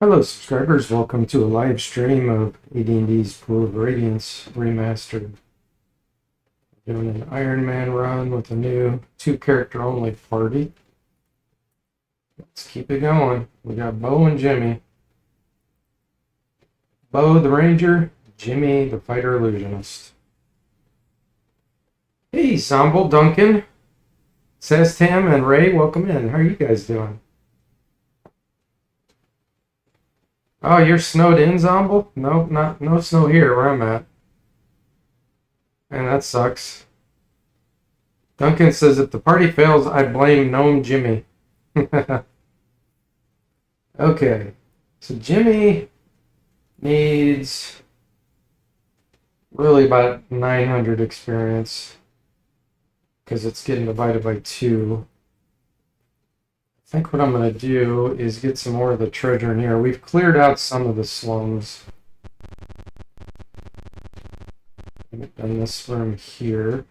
Hello subscribers, welcome to a live stream of AD&D's Pool of Radiance Remastered. Doing an Iron Man run with a new 2-character only party. Let's keep it going. We got Bo and Jimmy. Bo the Ranger, Jimmy the Fighter Illusionist. Hey Zomble, Duncan, Sastam, and Ray, welcome in. How are you guys doing? Oh, you're snowed in, Zomble? Nope, no snow here where I'm at. And that sucks. Duncan says, if the party fails, I blame Gnome Jimmy. Okay, so Jimmy needs really about 900 experience because it's getting divided by 2. I think what I'm going to do is get some more of the treasure in here. We've cleared out some of the slums. I've done this room here.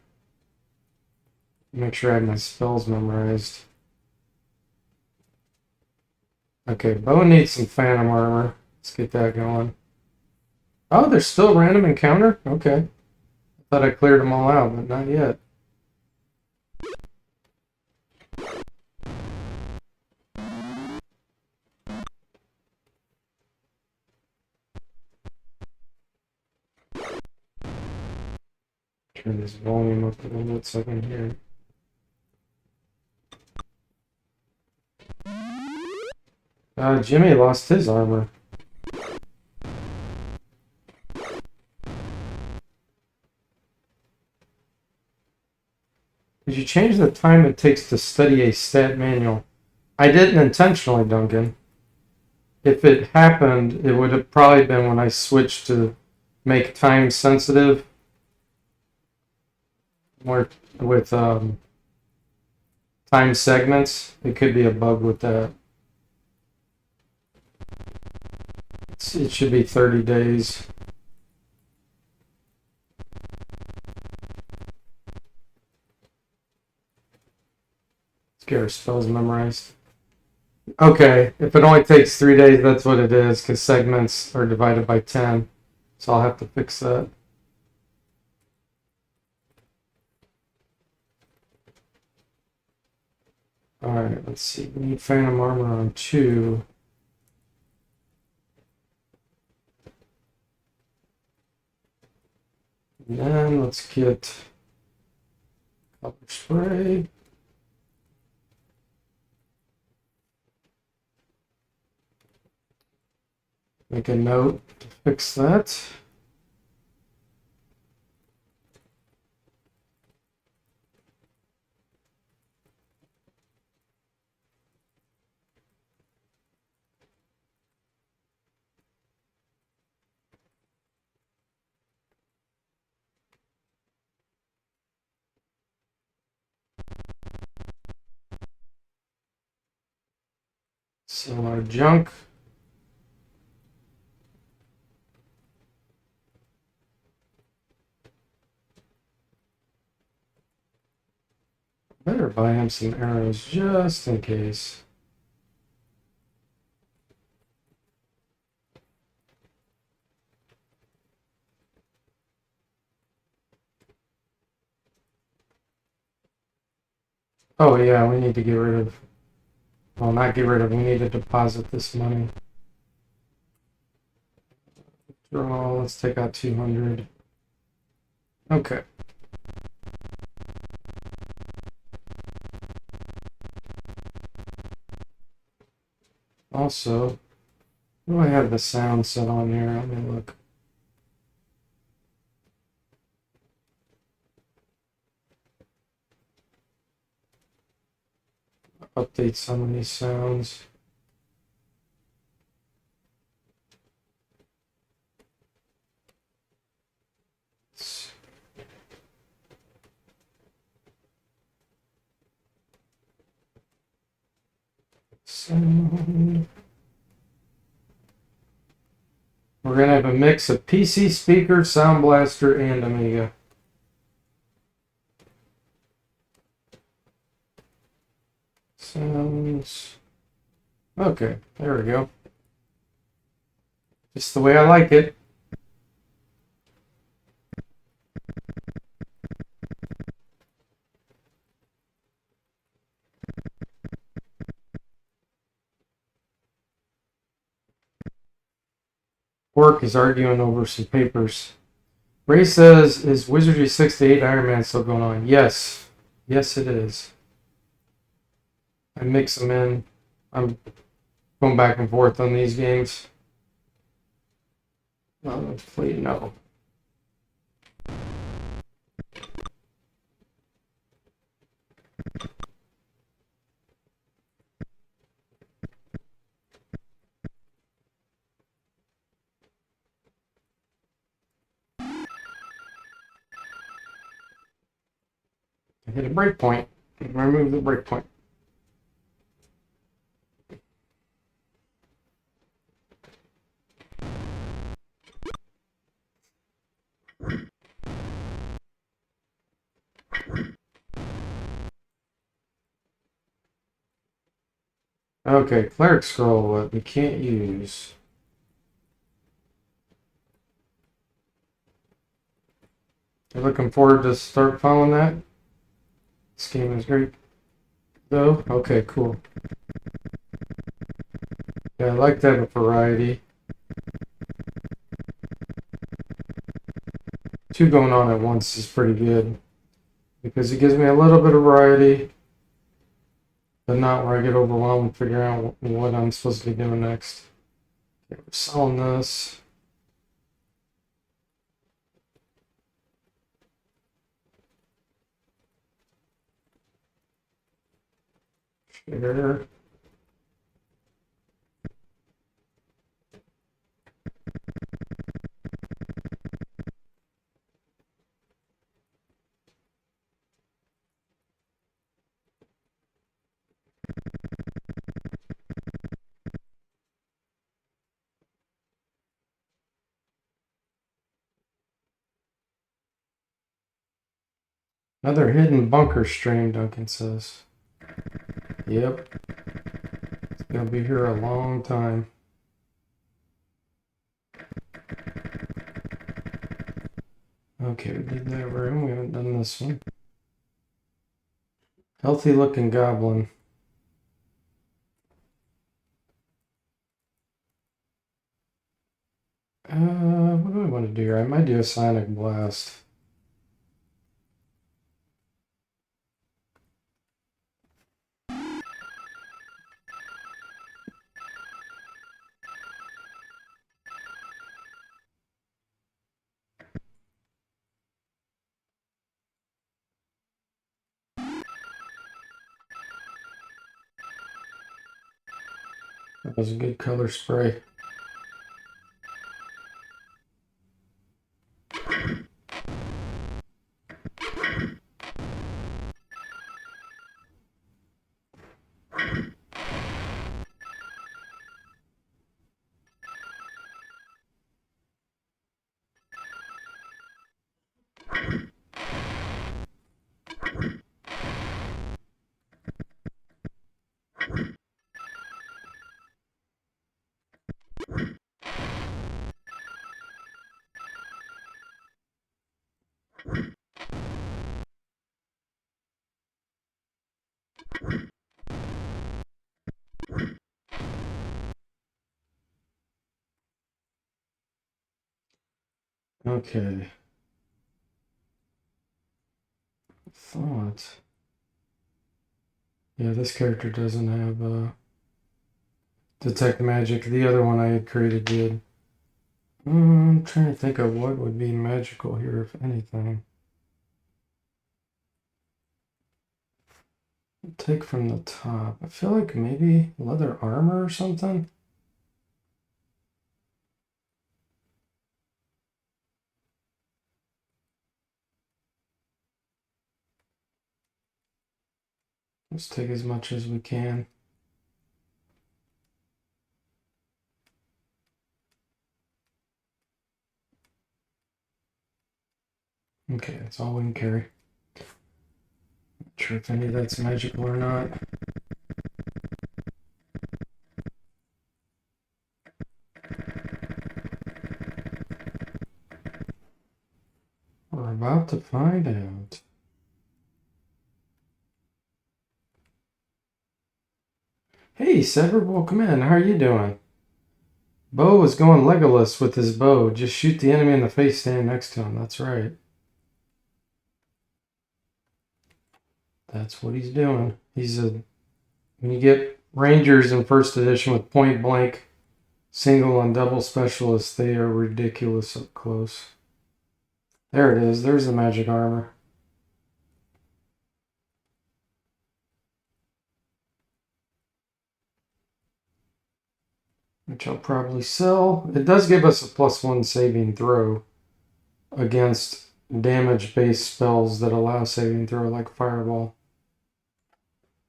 Make sure I have my spells memorized. Okay, Bo needs some phantom armor. Let's get that going. Oh, there's still a random encounter? Okay. I thought I cleared them all out, but not yet. Turn this volume up a little bit so I can hear. Jimmy lost his armor. Did you change the time it takes to study a stat manual? I didn't intentionally, Duncan. If it happened, it would have probably been when I switched to make time sensitive. More with time segments. It could be a bug with that. It should be 30 days. Let's get our spells memorized. Okay, if it only takes 3 days, that's what it is, because segments are divided by 10. So I'll have to fix that. Alright, let's see. We need phantom armor on 2. And then let's get color spray. Make a note to fix that. So our junk. Better buy him some arrows just in case. Oh yeah, we need to get rid of, well, not get rid of, we need to deposit this money. Draw, let's take out 200. Okay. Also, do I have the sound set on here? Let me look. Update some of these sounds. Sound. We're going to have a mix of PC speaker, Sound Blaster, and Amiga. Sounds. Okay, there we go. Just the way I like it. Work is arguing over some papers. Ray says, is Wizardry 6 to 8 Iron Man still going on? Yes. Yes, it is. I mix them in. I'm going back and forth on these games. Hopefully, no. I hit a breakpoint. Remove the breakpoint. Okay, Cleric Scroll we can't use. You're looking forward to start following that? This game is great. Though? Okay, cool. Yeah, I like to have a variety. 2 going on at once is pretty good. Because it gives me a little bit of variety. But not where I get overwhelmed figuring out what I'm supposed to be doing next. Okay, we're selling this. Share. Another hidden bunker stream, Duncan says. Yep. It's gonna be here a long time. Okay, we did that room. We haven't done this one. Healthy looking goblin. What do I want to do here? I might do a Sonic Blast. That was a good color spray. Okay. Thought. Yeah, this character doesn't have detect magic. The other one I had created did. I'm trying to think of what would be magical here, if anything. Take from the top. I feel like maybe leather armor or something. Let's take as much as we can. Okay, that's all we can carry. Not sure if any of that's magical or not. to find out. Hey, Cedric, welcome in. How are you doing? Bo was going Legolas with his bow. Just shoot the enemy in the face standing next to him. That's right. That's what he's doing. When you get Rangers in first edition with point blank, single and double specialists, they are ridiculous up close. There it is. There's the magic armor. Which I'll probably sell. It does give us a +1 saving throw against damage-based spells that allow saving throw like Fireball.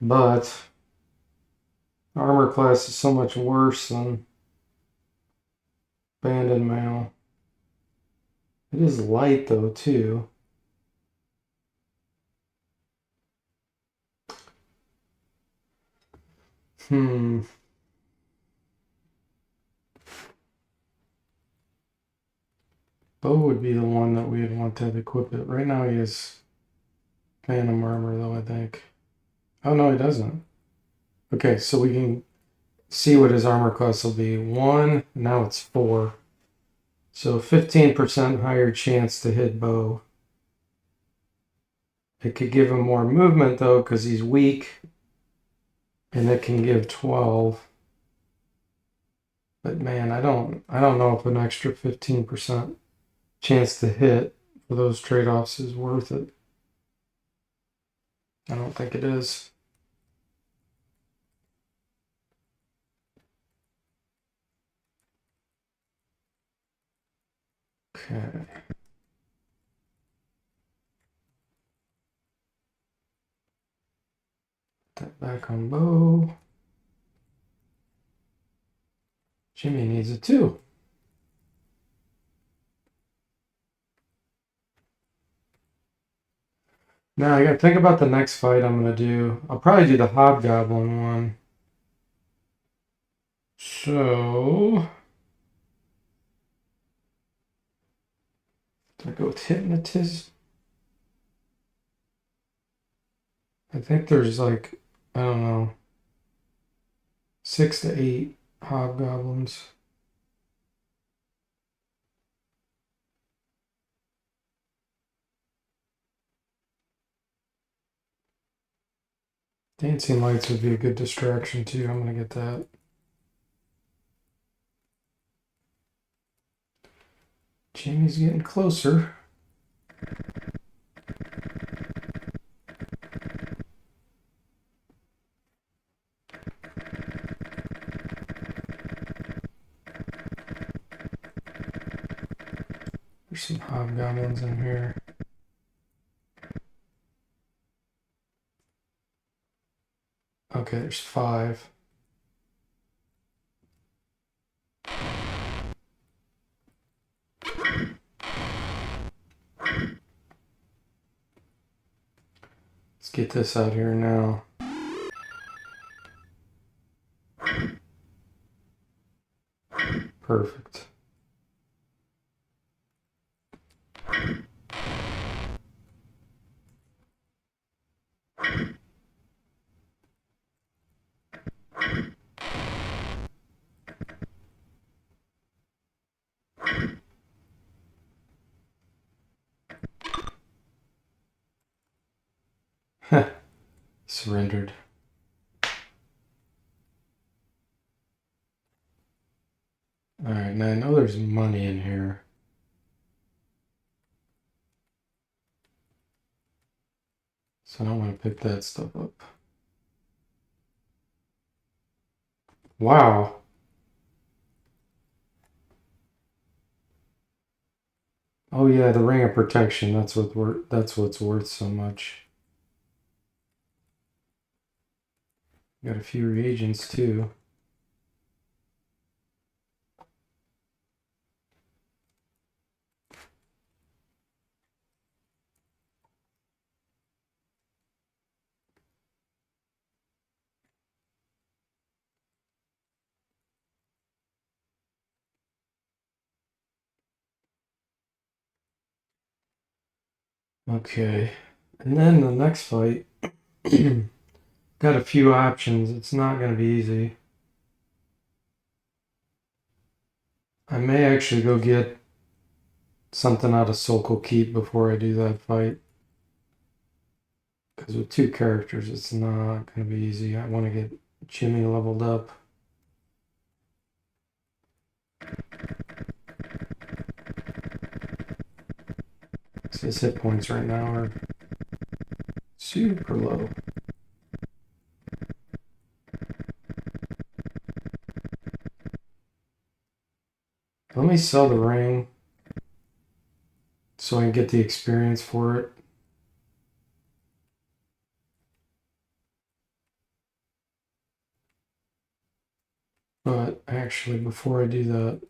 But armor class is so much worse than banded mail. It is light though too. Bo would be the one that we'd want to equip it. Right now he has Phantom Armor though, I think. Oh no, he doesn't. Okay, so we can see what his armor class will be. 1, now it's 4. So 15% higher chance to hit Bo. It could give him more movement though, because he's weak. And it can give 12. But man, I don't know if an extra 15% chance to hit for those trade-offs is worth it. I don't think it is. Okay. Put that back on Bo. Jimmy needs it too. Now I gotta think about the next fight I'm gonna do. I'll probably do the Hobgoblin one. So do I go with Hypnotism? I think there's like, I don't know, 6 to 8 Hobgoblins. Dancing Lights would be a good distraction too. I'm gonna get that. Jimmy's getting closer. There's some Hobgoblins in here. Okay, there's 5. Let's get this out here now. Perfect. Surrendered. Alright, now I know there's money in here. So I don't want to pick that stuff up. Wow. Oh yeah, the Ring of Protection. That's what's worth so much. Got a few reagents too. Okay, and then the next fight, got a few options. It's not going to be easy. I may actually go get something out of Sokol Keep before I do that fight. Because with two characters, it's not going to be easy. I want to get Jimmy leveled up. So his hit points right now are super low. Let me sell the ring so I can get the experience for it. But actually, before I do that,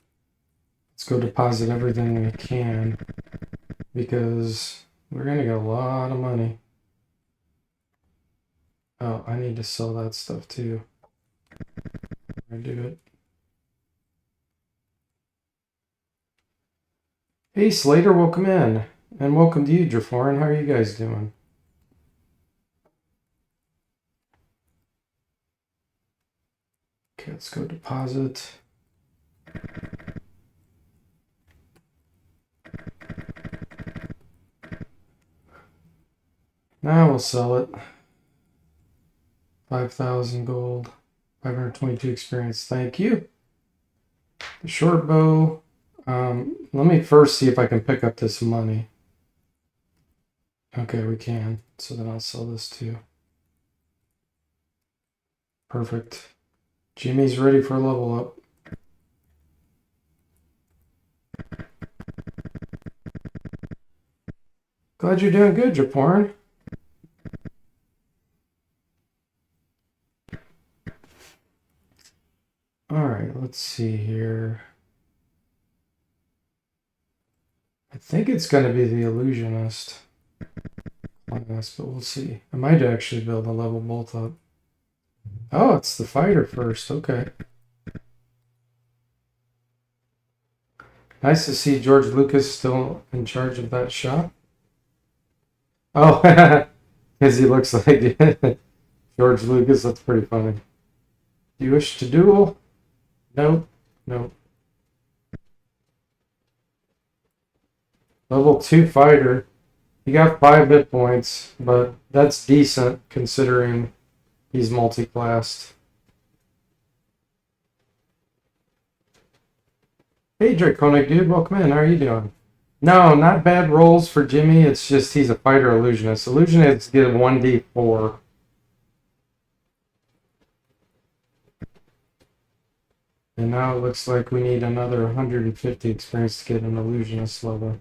let's go deposit everything we can because we're going to get a lot of money. Oh, I need to sell that stuff too. I do it. Hey Slater, welcome in. And welcome to you, DFortae. How are you guys doing? Okay, let's go deposit. Now we'll sell it. 5,000 gold. 522 experience. Thank you. The short bow. Let me first see if I can pick up this money. Okay, we can. So then I'll sell this too. Perfect. Jimmy's ready for a level up. Glad you're doing good, DFortae. Alright, let's see here. I think it's going to be the illusionist class, but we'll see. I might actually build a level both up. Oh, it's the fighter first. Okay. Nice to see George Lucas still in charge of that shop. Oh, because he looks like George Lucas. That's pretty funny. Do you wish to duel? Nope. Nope. Level 2 fighter. He got 5 hit points, but that's decent considering he's multi-classed. Hey Draconic dude, welcome in. How are you doing? No, not bad rolls for Jimmy. It's just he's a fighter illusionist. Illusionists get a 1d4. And now it looks like we need another 150 experience to get an illusionist level.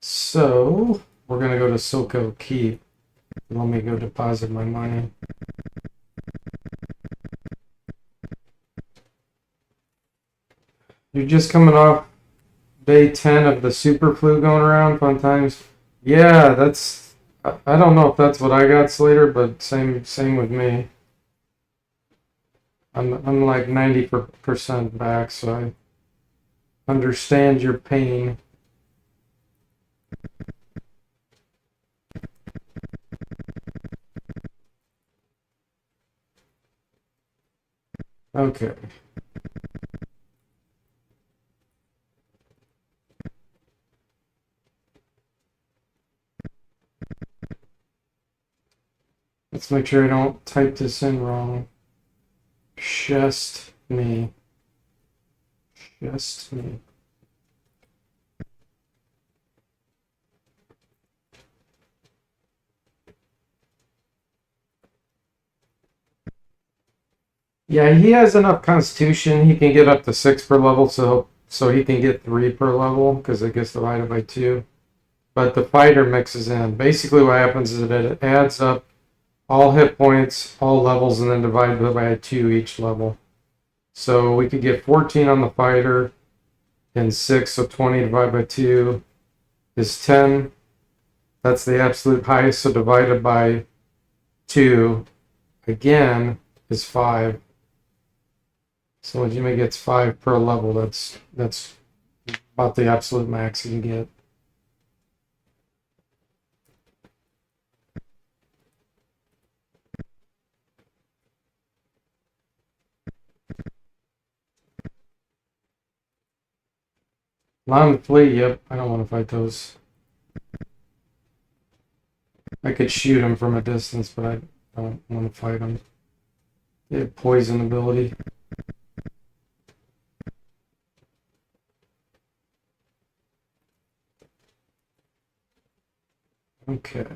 So, we're going to go to Sokol Keep. Let me go deposit my money. You're just coming off day 10 of the super flu going around, fun times. Yeah, that's... I don't know if that's what I got, Slater, but same with me. I'm like 90% back, so I understand your pain. Okay. Let's make sure I don't type this in wrong. Just me. Just me. Yeah, he has enough constitution. He can get up to 6 per level, so he can get 3 per level because it gets divided by 2. But the fighter mixes in. Basically what happens is that it adds up all hit points, all levels, and then divided by 2 each level. So we could get 14 on the fighter and 6, so 20 divided by 2 is 10. That's the absolute highest, so divided by 2 again is 5. So when Jimmy gets 5 per level, that's about the absolute max you can get. Lion fleet, yep, I don't want to fight those. I could shoot them from a distance, but I don't want to fight them. They have poison ability. Okay.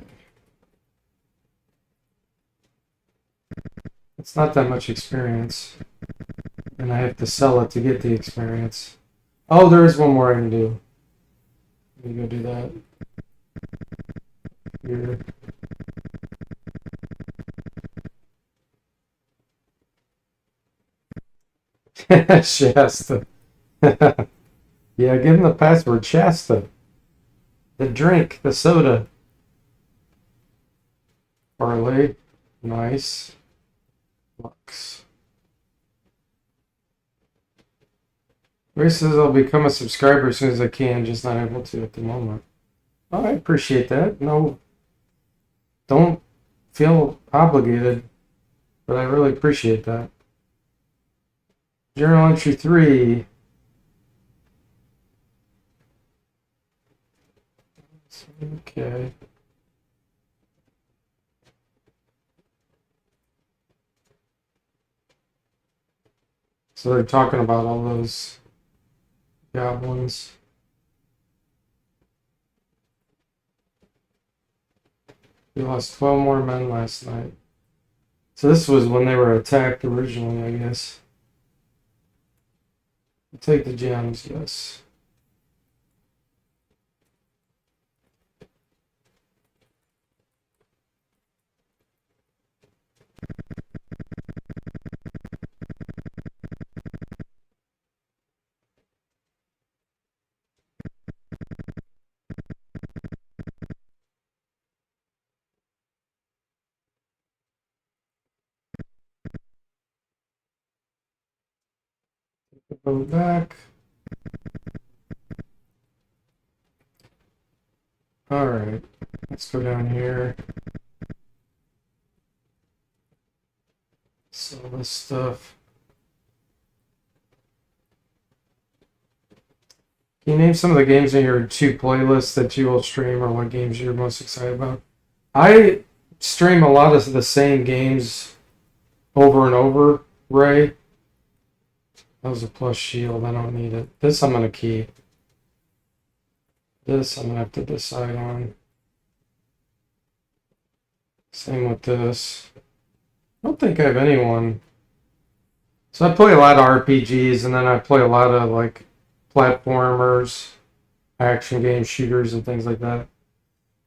It's not that much experience. And I have to sell it to get the experience. Oh, there is one more I can do. Let me go do that. Here. Shasta. Yeah, give him the password. Shasta. The drink, the soda. Barley. Nice. Lux. Ray says I'll become a subscriber as soon as I can, just not able to at the moment. Oh, I appreciate that. No, don't feel obligated, but I really appreciate that. Journal entry 3. Okay. So they're talking about all those goblins. We lost 12 more men last night. So this was when they were attacked originally, I guess. I'll take the gems, yes. Go back. Alright, let's go down here. Sell this stuff. Can you name some of the games in your 2 playlists that you will stream, or what games you're most excited about? I stream a lot of the same games over and over, Ray. That was a plus shield. I don't need it. This I'm going to keep. This I'm going to have to decide on. Same with this. I don't think I have anyone. So I play a lot of RPGs, and then I play a lot of like platformers, action games, shooters, and things like that.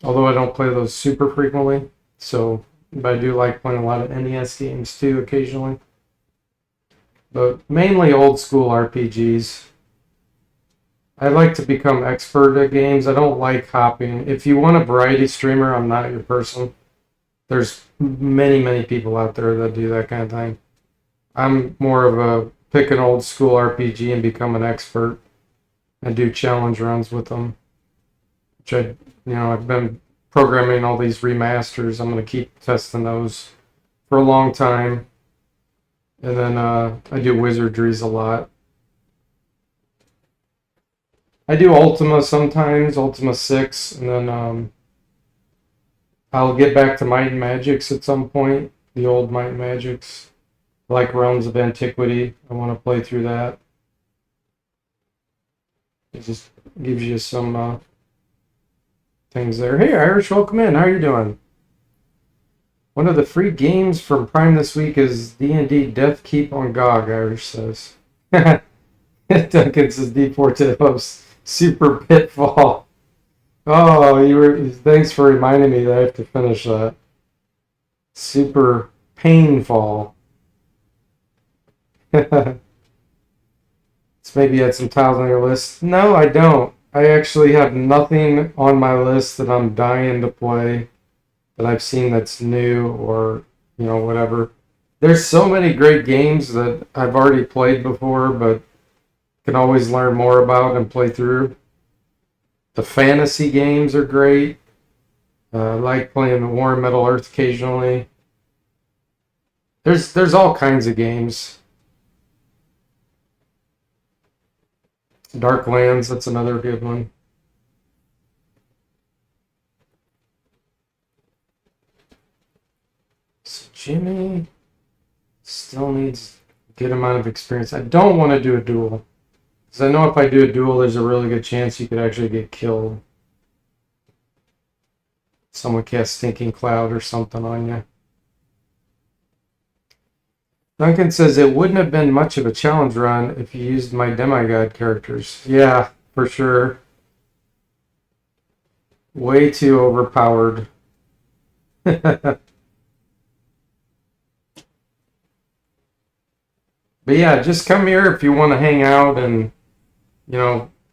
Although I don't play those super frequently. So, but I do like playing a lot of NES games too occasionally. But mainly old school RPGs. I like to become expert at games. I don't like hopping. If you want a variety streamer, I'm not your person. There's many people out there that do that kind of thing. I'm more of a pick an old school RPG and become an expert and do challenge runs with them. Which I've been programming all these remasters. I'm going to keep testing those for a long time. And then I do wizardries a lot. I do Ultima sometimes, Ultima 6, and then I'll get back to Might and Magics at some point, the old Might and Magics. Like Realms of Antiquity, I want to play through that. It just gives you some things there. Hey Irish, welcome in. How are you doing? One of the free games from Prime this week is D&D Death Keep on GOG, Irish says. Duncan says DFortae host Super Pitfall. Oh, thanks for reminding me that I have to finish that. Super Painfall. So maybe you had some tiles on your list. No, I don't. I actually have nothing on my list that I'm dying to play that I've seen that's new or, whatever. There's so many great games that I've already played before, but can always learn more about and play through. The fantasy games are great. I like playing War and Middle Earth occasionally. There's all kinds of games. Darklands, that's another good one. So Jimmy still needs a good amount of experience. I don't want to do a duel. Because I know if I do a duel, there's a really good chance you could actually get killed. Someone cast Stinking Cloud or something on you. Duncan says it wouldn't have been much of a challenge run if you used my demigod characters. Yeah, for sure. Way too overpowered. But yeah, just come here if you want to hang out and,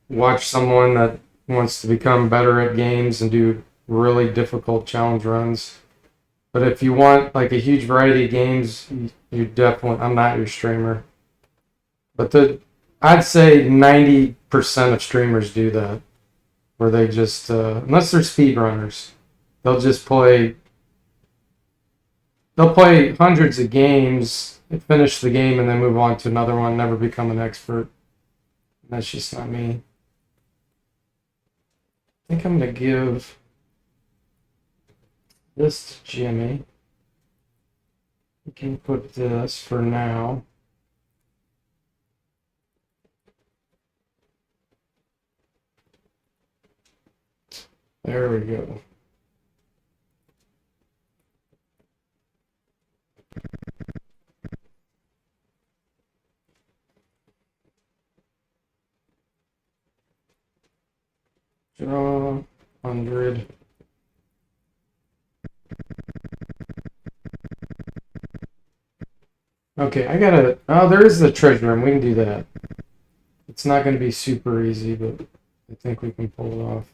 watch someone that wants to become better at games and do really difficult challenge runs. But if you want like a huge variety of games, you definitely, I'm not your streamer. But I'd say 90% of streamers do that, where they just, unless they're speedrunners, they'll just play hundreds of games, finish the game, and then move on to another one, never become an expert. That's just not me. I think I'm going to give this to Jimmy. We can put this for now. There we go. Draw 100. Okay, I gotta. Oh, there is the treasure room. We can do that. It's not going to be super easy, but I think we can pull it off.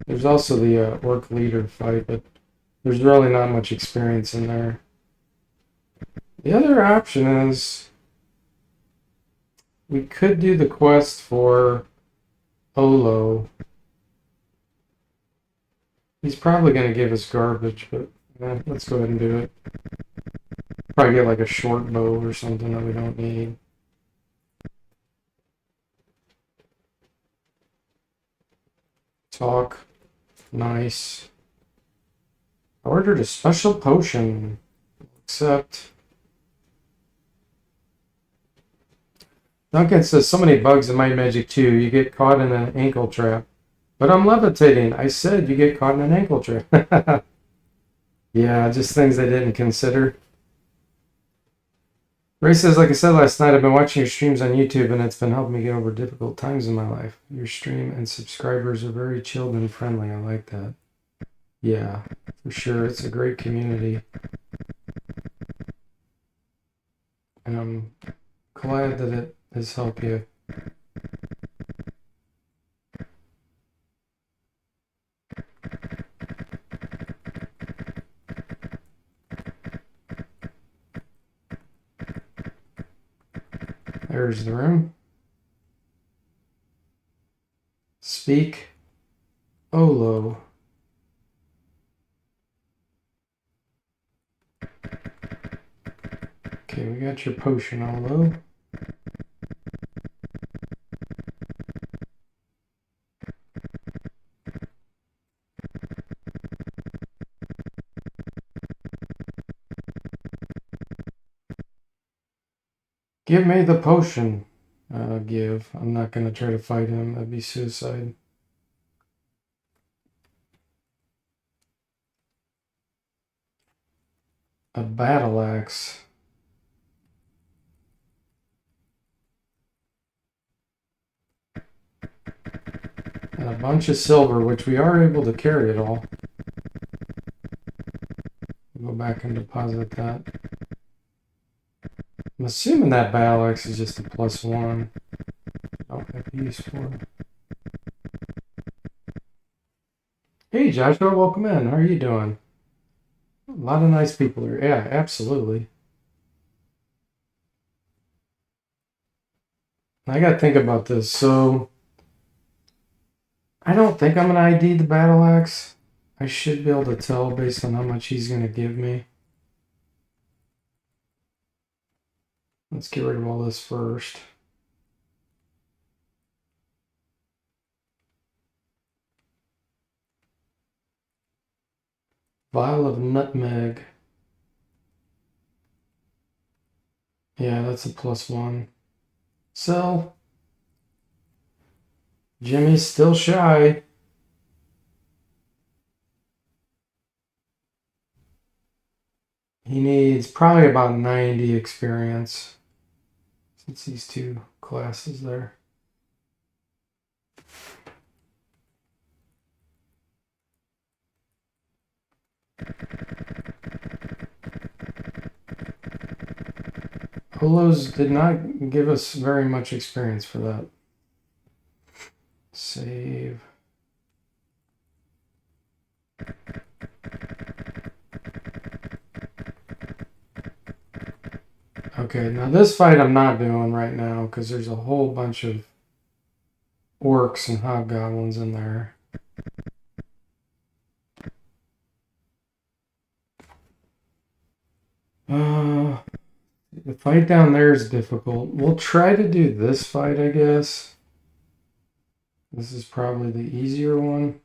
There's also the orc leader fight, but there's really not much experience in there. The other option is we could do the quest for Olo. He's probably going to give us garbage, but let's go ahead and do it. Probably get like a short bow or something that we don't need. Talk. Nice. I ordered a special potion. Except Duncan says so many bugs in my Magic 2. You get caught in an ankle trap. But I'm levitating. I said you get caught in an ankle trap. Yeah, just things they didn't consider. Ray says, like I said last night, I've been watching your streams on YouTube and it's been helping me get over difficult times in my life. Your stream and subscribers are very chilled and friendly. I like that. Yeah, for sure. It's a great community. And I'm glad that it has helped you. There's the room. Speak Olo. Okay, we got your potion, Olo. Give me the potion. Give. I'm not going to try to fight him. That'd be suicide. A battle axe. And a bunch of silver, which we are able to carry it all. We'll go back and deposit that. I'm assuming that battle axe is just a +1. I don't have use for it. Hey Joshua, welcome in. How are you doing? lot of nice people here. Yeah, absolutely. I gotta think about this. So I don't think I'm gonna ID the battle axe. I should be able to tell based on how much he's gonna give me. Let's get rid of all this first. Vial of nutmeg. Yeah, that's a +1. So Jimmy's still shy. He needs probably about 90 experience since these two classes there. Holos did not give us very much experience for that. Save. Okay, now this fight I'm not doing right now because there's a whole bunch of orcs and hobgoblins in there. The fight down there is difficult. We'll try to do this fight, I guess. This is probably the easier one.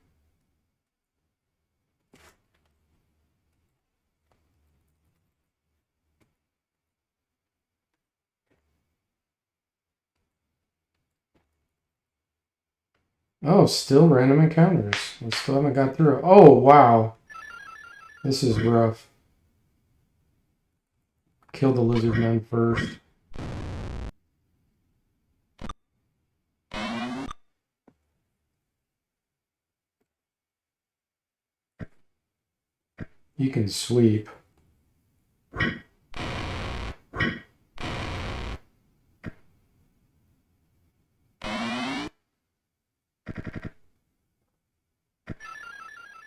Oh, still random encounters. We still haven't got through it. Oh, wow. This is rough. Kill the lizard men first. You can sweep.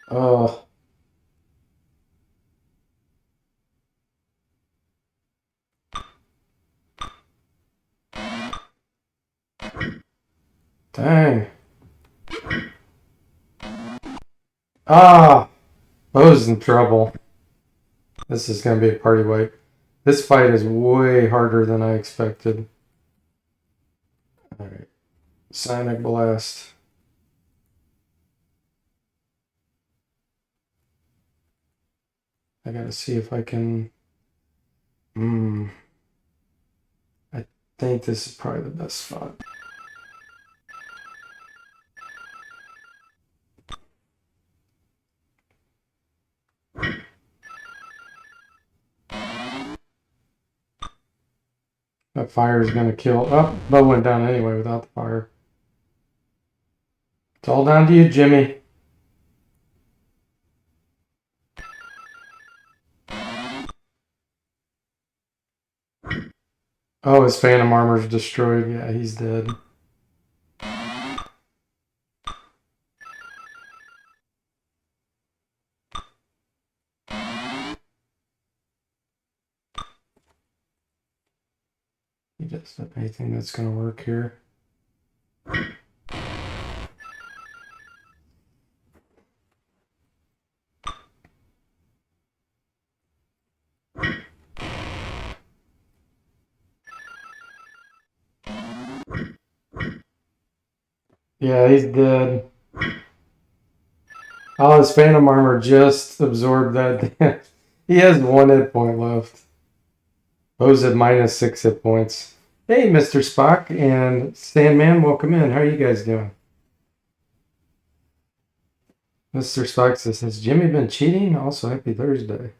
Oh. Dang. Ah! Bo's in trouble. This is going to be a party wipe. This fight is way harder than I expected. Alright. Sonic Blast. I gotta see if I can... I think this is probably the best spot. That fire is going to kill... Oh, Bo went down anyway without the fire. It's all down to you, Jimmy. Oh, his Phantom Armor's destroyed. Yeah, he's dead. He doesn't have anything that's going to work here. Yeah, he's dead. Oh, his Phantom Armor just absorbed that. He has 1 hit point left. Bo's at -6 hit points. Hey, Mr. Spock and Sandman, welcome in. How are you guys doing? Mr. Spock says, has Jimmy been cheating? Also, happy Thursday.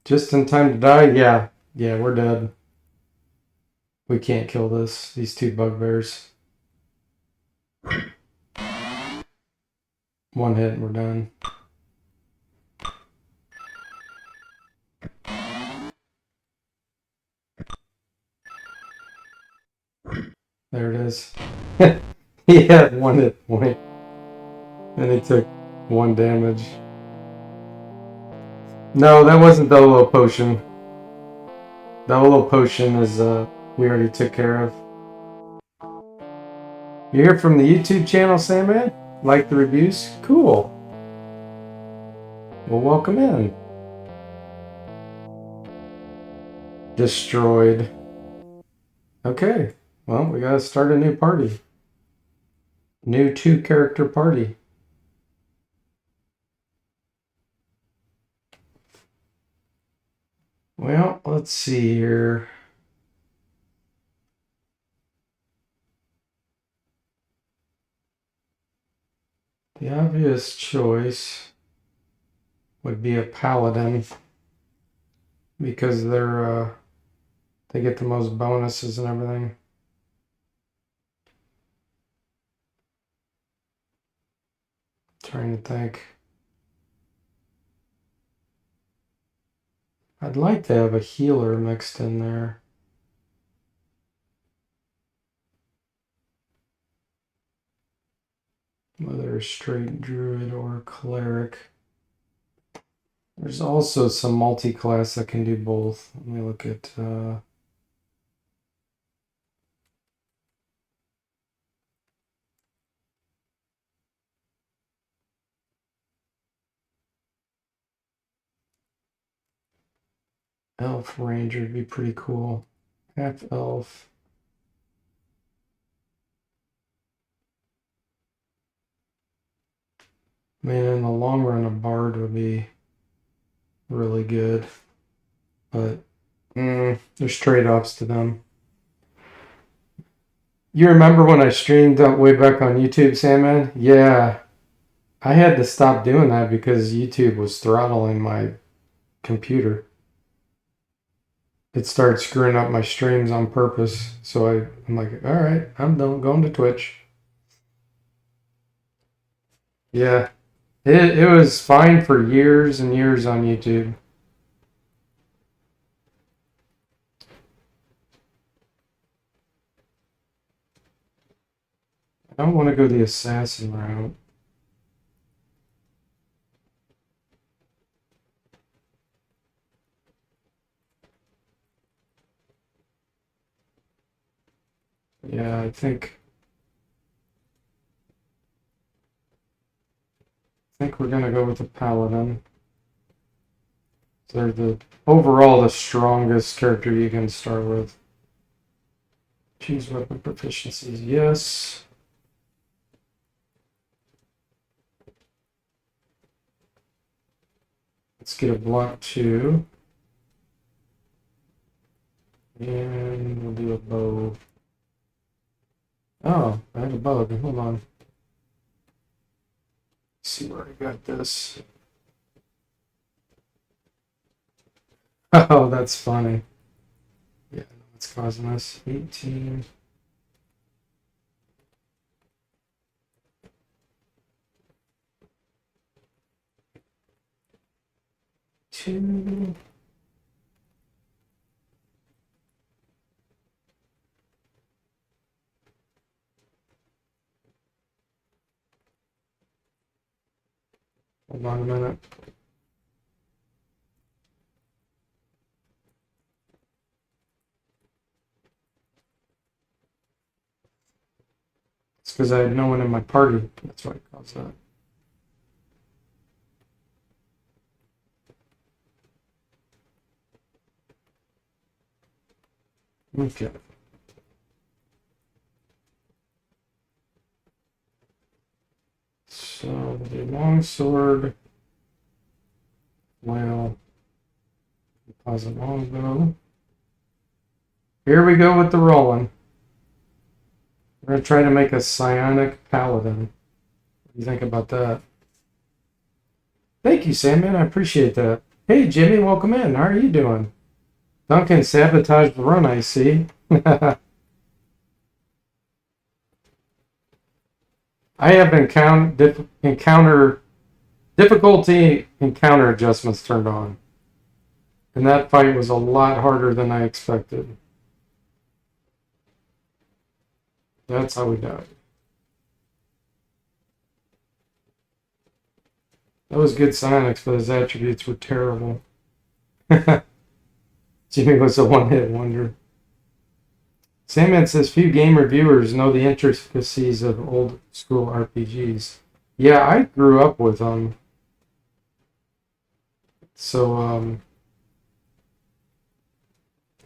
Just in time to die? Yeah. Yeah, we're dead. We can't kill these two bugbears. 1 hit and we're done. There it is. He had 1 hit point. And he took 1 damage. No, that wasn't the Olo potion. The Olo potion is, we already took care of. You hear from the YouTube channel, Sandman? Like the reviews? Cool. Well, welcome in. Destroyed. Okay. Well, we gotta start a new party. New 2-character party. Well, let's see here. The obvious choice would be a paladin because they're they get the most bonuses and everything. Trying to think. I'd like to have a healer mixed in there. Whether a straight druid or cleric. There's also some multi-class that can do both. Let me look at elf ranger would be pretty cool. Half elf. I mean, in the long run, a bard would be really good, but there's trade-offs to them. You remember when I streamed way back on YouTube, Sandman? Yeah, I had to stop doing that because YouTube was throttling my computer. It started screwing up my streams on purpose, so I'm like, all right, I'm done going to Twitch. Yeah, it was fine for years and years on YouTube. I don't want to go the assassin route. Yeah, I think we're gonna go with the paladin. They're overall the strongest character you can start with. Choose weapon proficiencies, yes. Let's get a blunt 2. And we'll do a bow. Oh, I have a bug. Hold on. Let's see where I got this. Oh, that's funny. Yeah, what's causing us? 18. Two. Hold on a minute. It's because I had no one in my party. That's why it caused that. Okay. So the longsword, flail, deposit longbow. Here we go with the rolling. We're gonna try to make a psionic paladin. What do you think about that? Thank you, Sandman. I appreciate that. Hey, Jimmy, welcome in. How are you doing? Duncan sabotaged the run, I see. I have difficulty encounter adjustments turned on. And that fight was a lot harder than I expected. That's how we died. That was good Sonics, but his attributes were terrible. Jimmy was a one-hit wonder. Sandman says few game reviewers know the intricacies of old school RPGs. Yeah, I grew up with them, so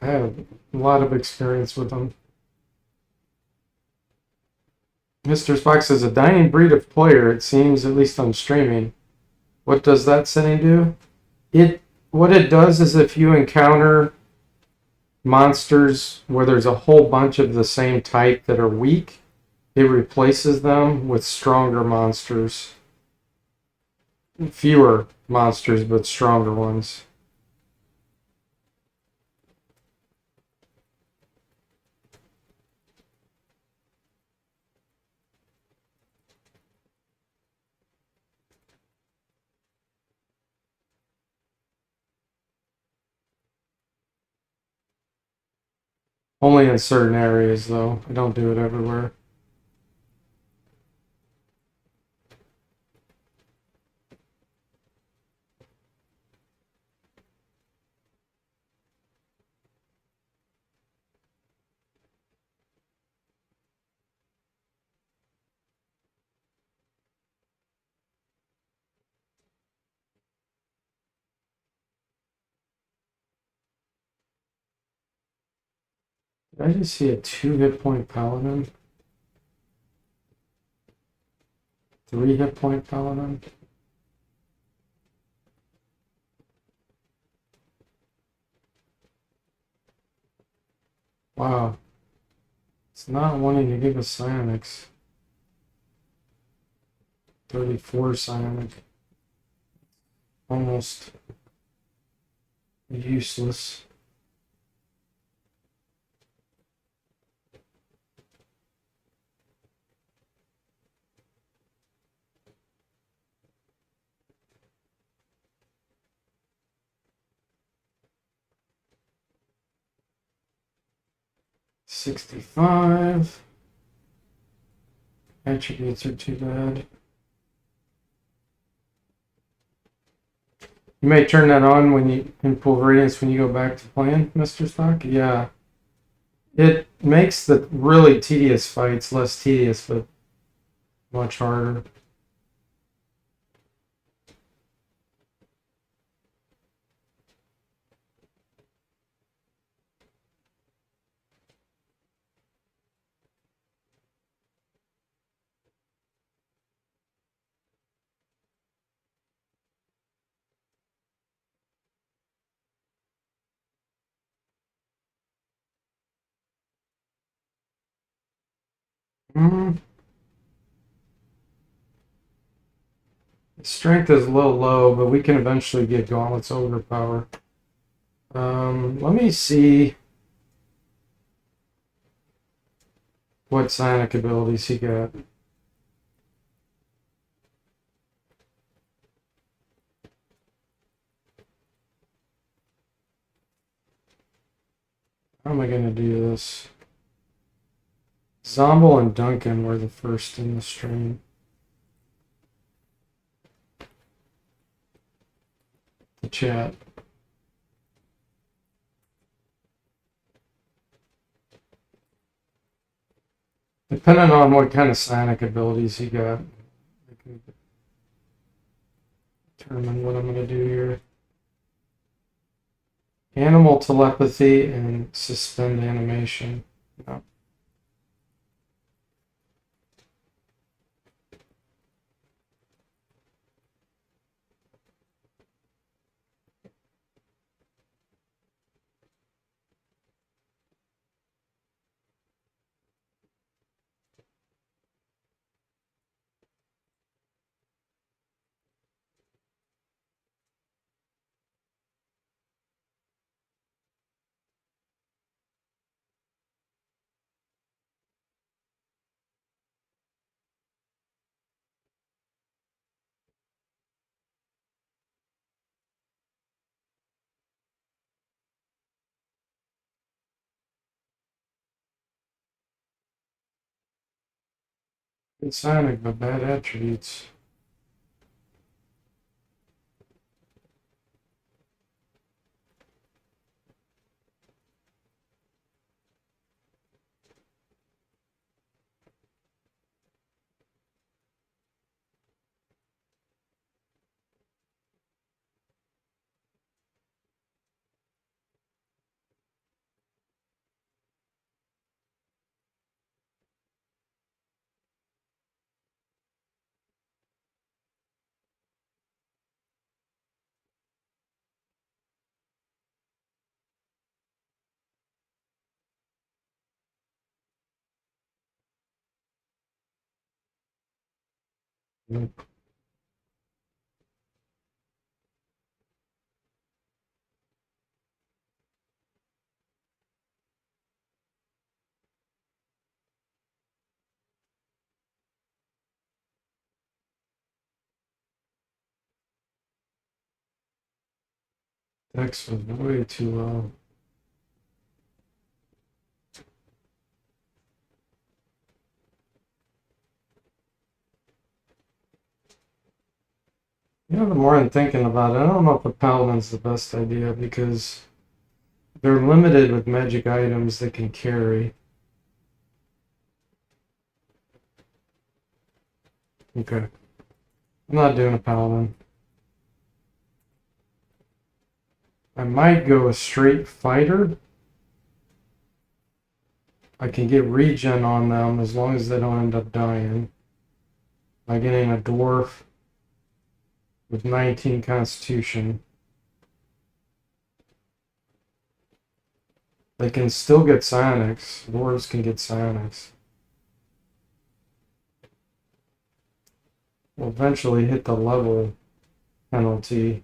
I have a lot of experience with them. Mr. Spock says a dying breed of player. It seems, at least on streaming. What does that setting do? What it does is if you encounter monsters where there's a whole bunch of the same type that are weak, it replaces them with stronger monsters. Fewer monsters, but stronger ones. Only in certain areas, though. I don't do it everywhere. Did I just see a 2 hit point paladin? 3 hit point paladin? Wow. It's not wanting to give us psionics. 34 psionic. Almost useless. $65. Attributes are too bad. You may turn that on when you in full Radiance when you go back to playing, Mr. Stock. Yeah. It makes the really tedious fights less tedious, but much harder. Mm, strength is a little low, but we can eventually get Gauntlet's overpower. Let me see what psionic abilities he got. How am I going to do this? Zombel and Duncan were the first in the stream. The chat. Depending on what kind of psionic abilities he got, I can determine what I'm going to do here. Animal telepathy and suspend animation. No. Good psionic, but bad attributes. Nope. Dex was way too low. You know, the more I'm thinking about it, I don't know if a paladin's the best idea because they're limited with magic items they can carry. Okay. I'm not doing a paladin. I might go a straight fighter. I can get regen on them as long as they don't end up dying. By getting a dwarf with 19 constitution. They can still get psionics. Dwarves can get psionics. We'll eventually hit the level penalty.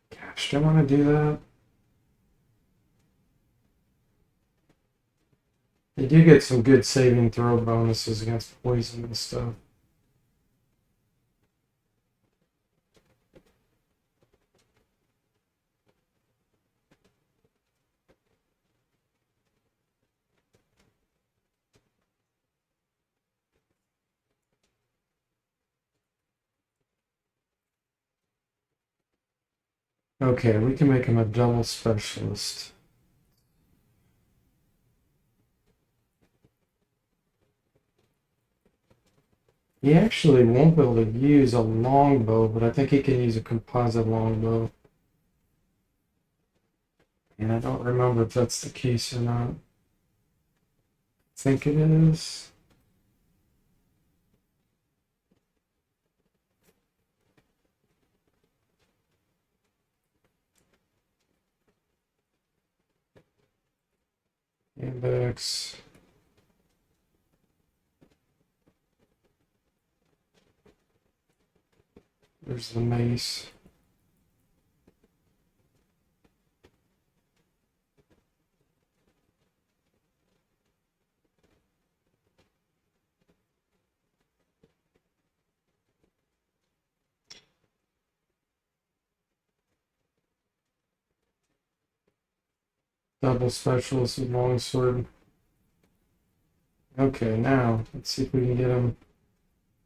Gosh, do I want to do that? They do get some good saving throw bonuses against poison and stuff. Okay, we can make him a double specialist. He actually won't be able to use a longbow, but I think he can use a composite longbow. And I don't remember if that's the case or not. I think it is. Index. There's the mace. Double specialist with longsword. Okay, now let's see if we can get him.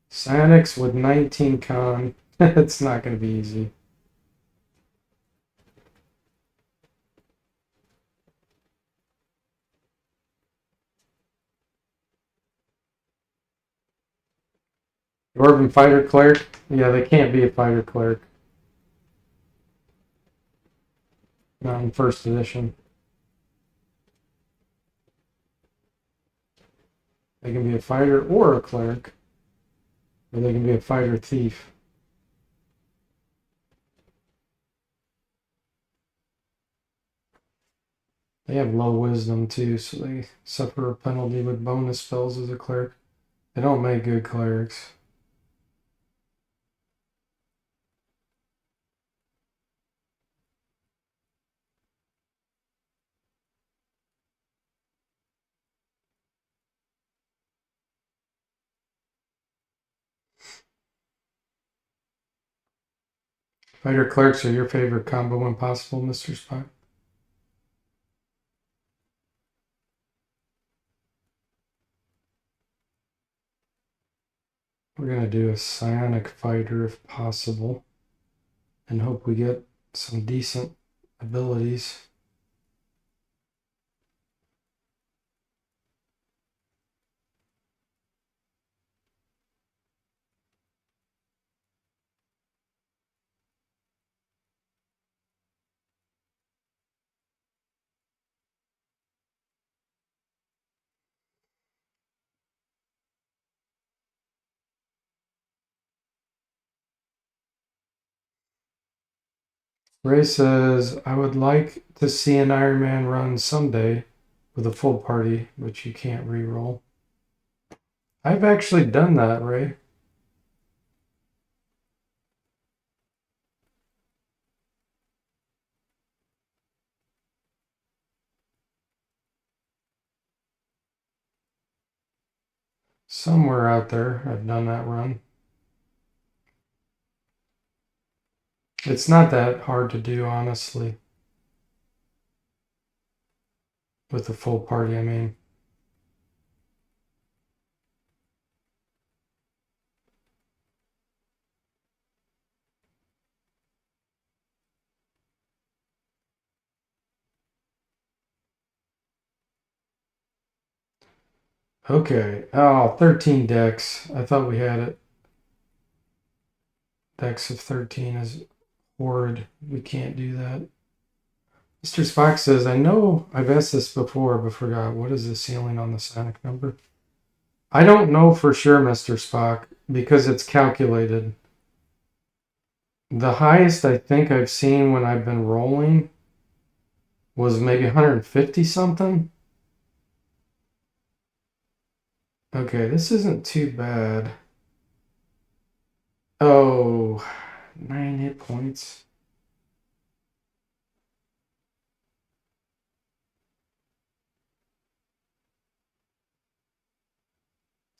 Psionics with 19 con. It's not going to be easy. Dwarven fighter cleric. Yeah, they can't be a fighter cleric. Not in first edition. They can be a fighter or a cleric. Or they can be a fighter thief. They have low wisdom too, so they suffer a penalty with bonus spells as a cleric. They don't make good clerics. Fighter clerics are your favorite combo when possible, Mr. Spock? We're going to do a psionic fighter if possible and hope we get some decent abilities. Ray says, I would like to see an Iron Man run someday, with a full party, but you can't re-roll. I've actually done that, Ray. Somewhere out there, I've done that run. It's not that hard to do, honestly. With a full party, I mean. Okay. Oh, 13 decks. I thought we had it. Decks of 13 is horrid. We can't do that. Mr. Spock says, I know I've asked this before, but forgot. What is the ceiling on the sonic number? I don't know for sure, Mr. Spock, because it's calculated. The highest I think I've seen when I've been rolling was maybe 150 something. Okay, this isn't too bad. Oh, 9 hit points.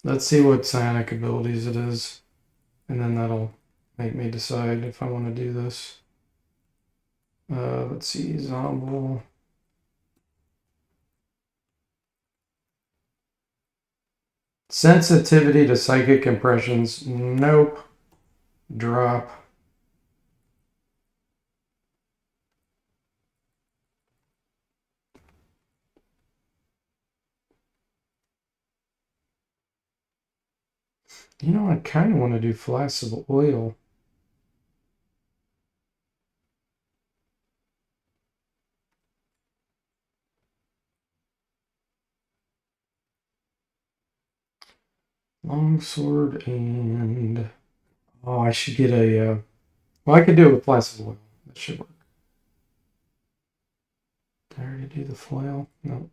Let's see what psionic abilities it is, and then that'll make me decide if I want to do this. Let's see, Zombie. Sensitivity to psychic impressions. Nope. Drop. You know, I kind of want to do flasks of oil. Longsword and... Oh, I should get a... Well, I could do it with flasks of oil. That should work. Did I already do the flail? No.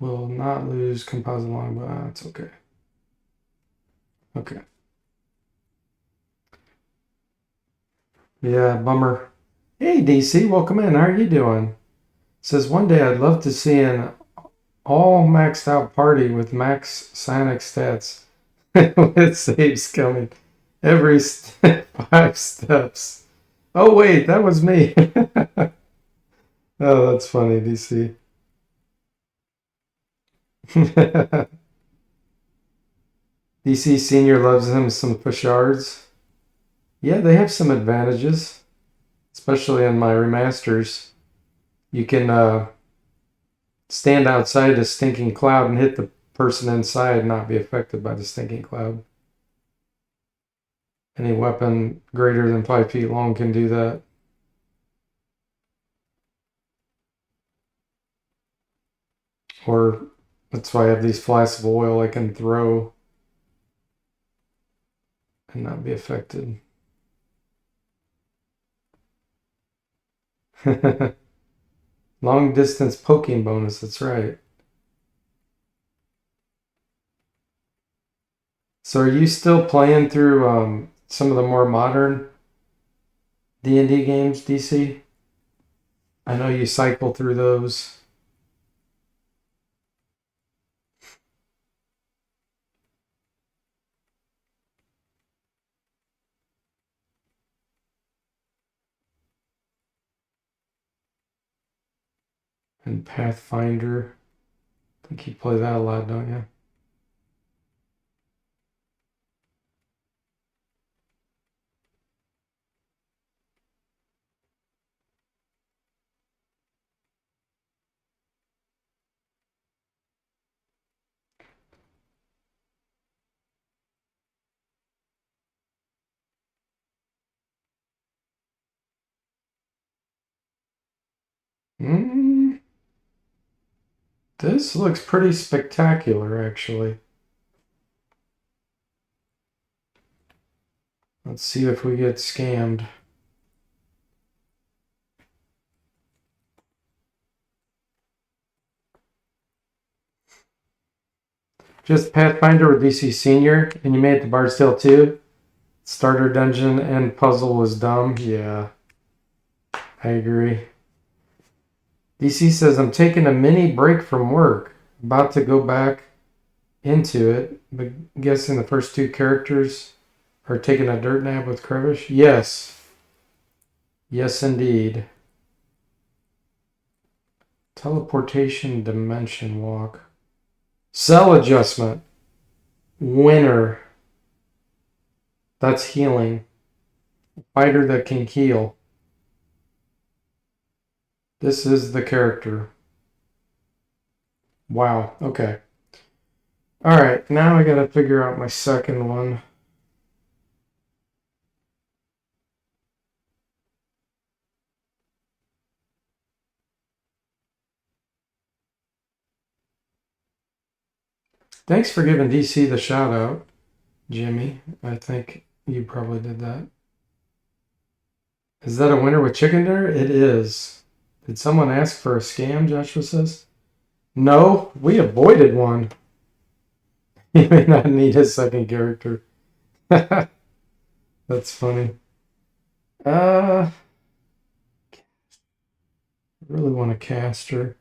Will not lose composite longbow. That's okay. Okay. Yeah, bummer. Hey, DC, welcome in. How are you doing? Says one day I'd love to see an all maxed out party with max psionic stats with saves coming every 5 steps. Oh, wait, that was me. Oh, that's funny, DC. DC Senior loves him some Fashards. Yeah, they have some advantages, especially in my remasters. You can stand outside a stinking cloud and hit the person inside and not be affected by the stinking cloud. Any weapon greater than 5 feet long can do that. Or that's why I have these flasks of oil I can throw and not be affected. Long distance poking bonus, that's right. So are you still playing through some of the more modern D&D games, DC? I know you cycle through those. And Pathfinder. I think you play that a lot, don't you? This looks pretty spectacular, actually. Let's see if we get scammed. Just Pathfinder with DC Senior, and you made it to Bard's Tale 2. Starter dungeon and puzzle was dumb. Yeah, I agree. DC says, I'm taking a mini break from work. About to go back into it, but guessing the first two characters are taking a dirt nap with Crevish? Yes. Yes, indeed. Teleportation dimension walk. Cell adjustment. Winner. That's healing. Fighter that can heal. This is the character. Wow. Okay. Alright, now I gotta figure out my second one. Thanks for giving DC the shout out, Jimmy. I think you probably did that. Is that a winner with chicken dinner? It is. Did someone ask for a scam, Joshua says? No, we avoided one. He may not need his second character. That's funny. I really want a caster.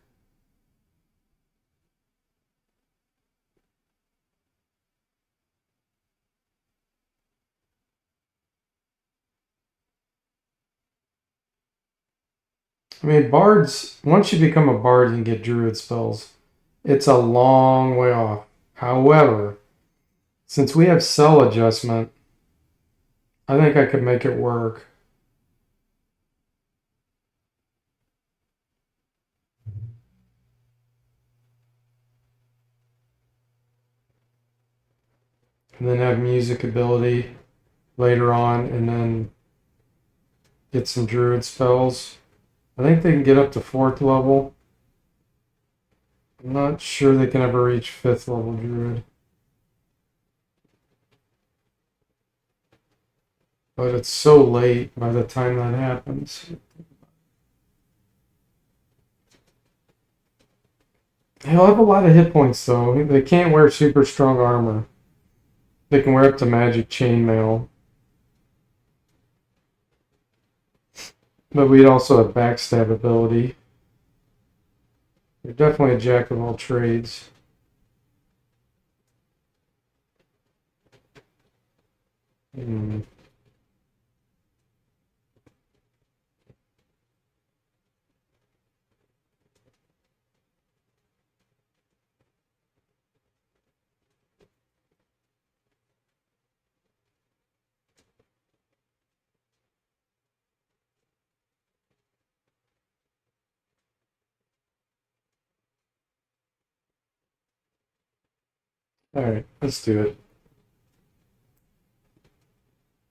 I mean, bards, once you become a bard, you can get druid spells. It's a long way off. However, since we have cell adjustment, I think I could make it work. And then have music ability later on, and then get some druid spells. I think they can get up to 4th level. I'm not sure they can ever reach 5th level druid. But it's so late by the time that happens. He'll have a lot of hit points though. They can't wear super strong armor. They can wear up to magic chainmail. But we'd also have backstab ability. You're definitely a jack of all trades. Hmm. Alright, let's do it.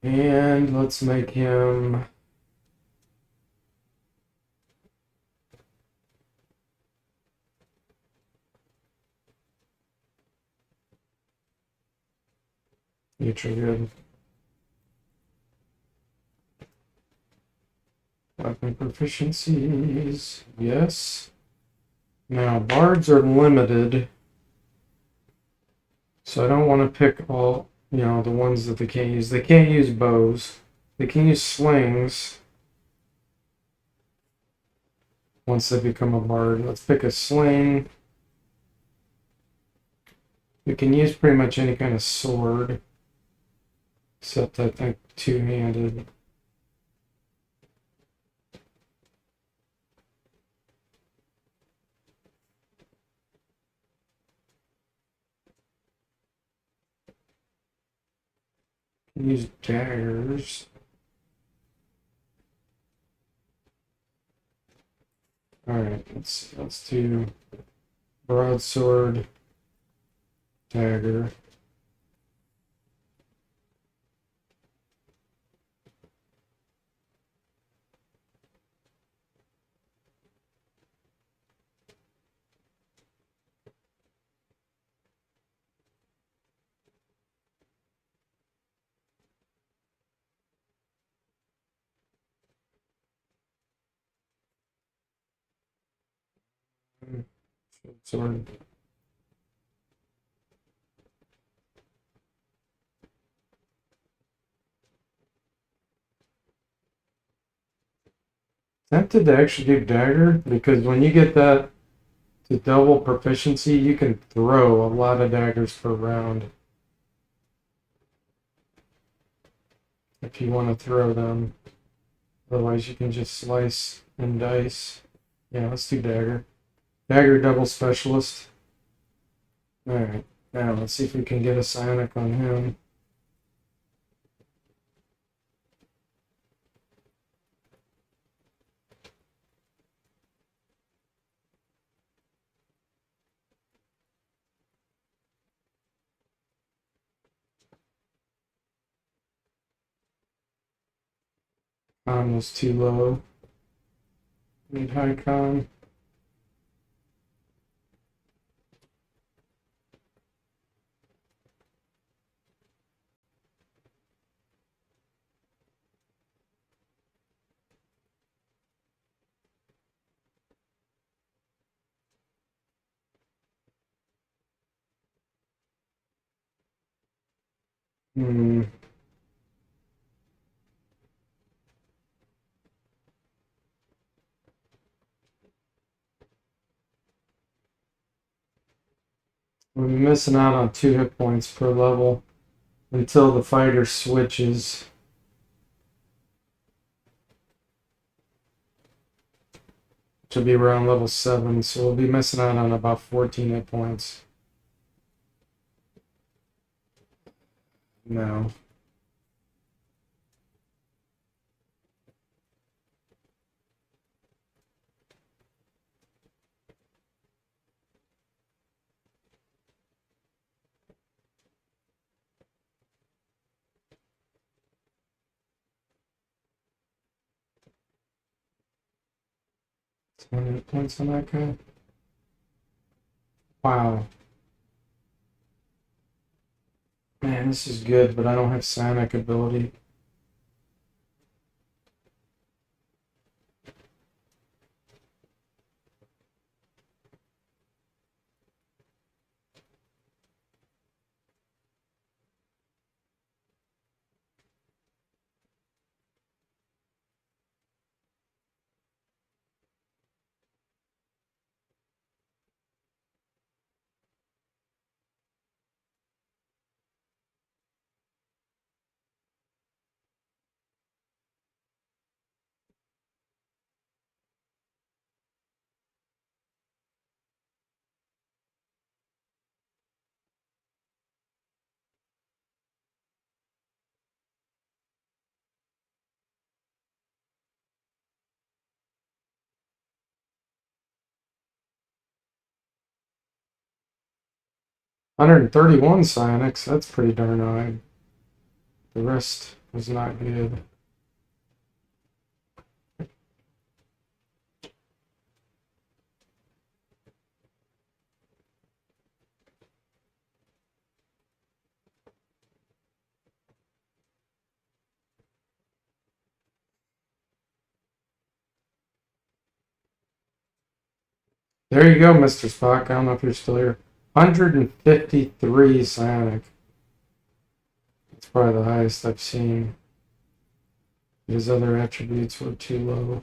And let's make him... neutral good. Weapon proficiencies. Yes. Now, bards are limited. So I don't want to pick all, the ones that they can't use. They can't use bows. They can use slings once they become a bard. Let's pick a sling. We can use pretty much any kind of sword, except I think two-handed. Use daggers. Alright, let's do broadsword, dagger. Sword. Tempted to actually do dagger because when you get that to double proficiency, you can throw a lot of daggers per round. If you want to throw them. Otherwise, you can just slice and dice. Yeah, let's do dagger. Dagger double specialist. Alright, now let's see if we can get a psionic on him. Con was too low. Need high con. Hmm. We're missing out on 2 hit points per level until the fighter switches. Which will be around level 7, so we'll be missing out on about 14 hit points. No. How many points on that guy? Wow. Man, this is good, but I don't have psionic ability. $131 psionics, that's pretty darn high. The rest was not good. There you go, Mr. Spock. I don't know if you're still here. 153 psionic. It's probably the highest I've seen. His other attributes were too low.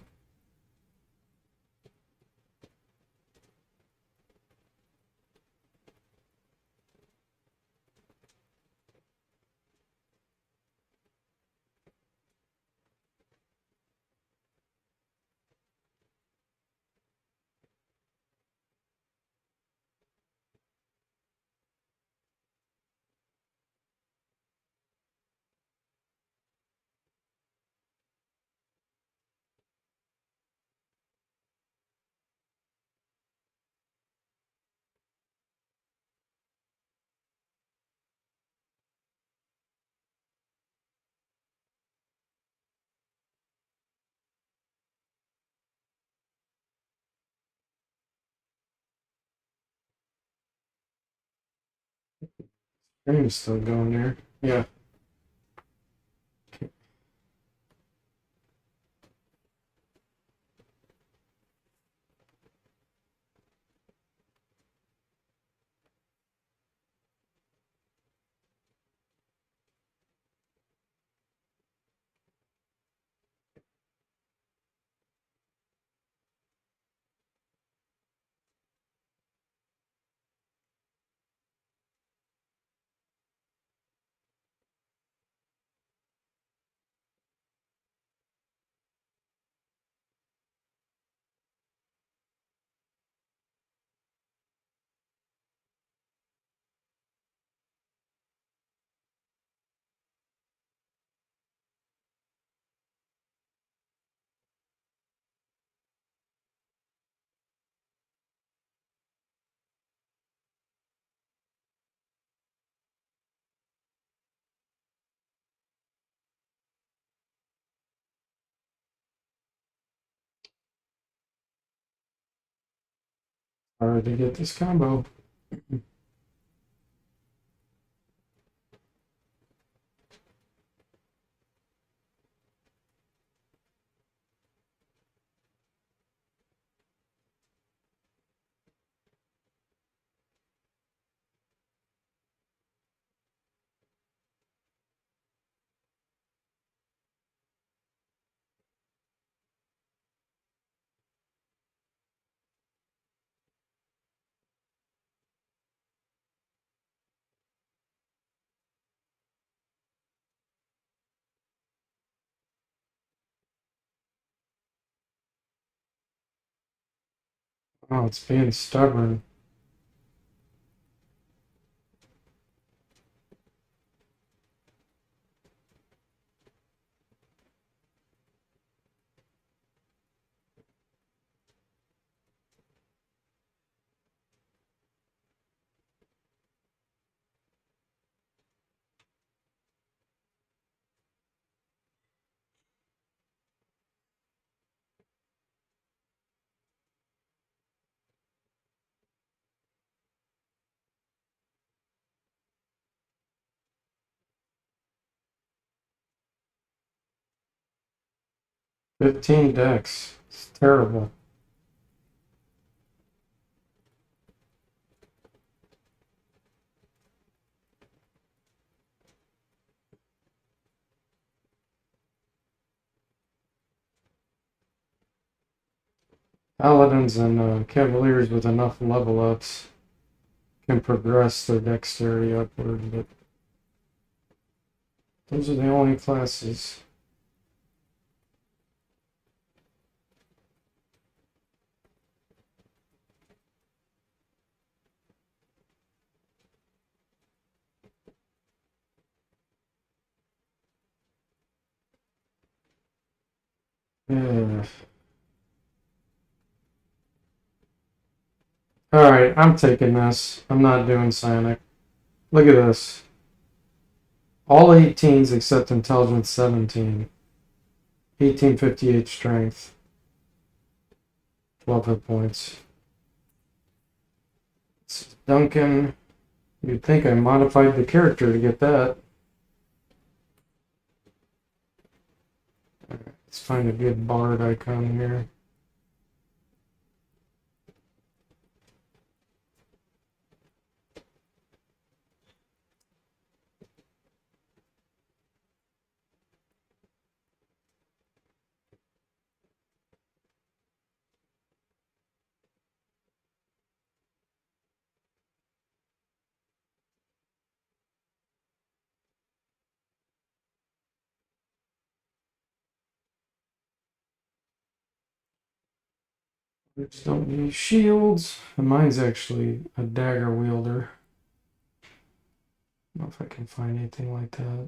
Stream's still going there. Yeah. Hard to get this combo. Oh, it's being stubborn. $15 decks. It's terrible. Paladins and Cavaliers with enough level ups can progress their dexterity upward, but those are the only classes. Yeah. Alright, I'm taking this. I'm not doing Sonic. Look at this. All 18s except Intelligence 17. 1858 Strength. 12 hit points. It's Duncan. You'd think I modified the character to get that. Let's find a good bard icon here. I just don't use shields. And mine's actually a dagger wielder. I don't know if I can find anything like that.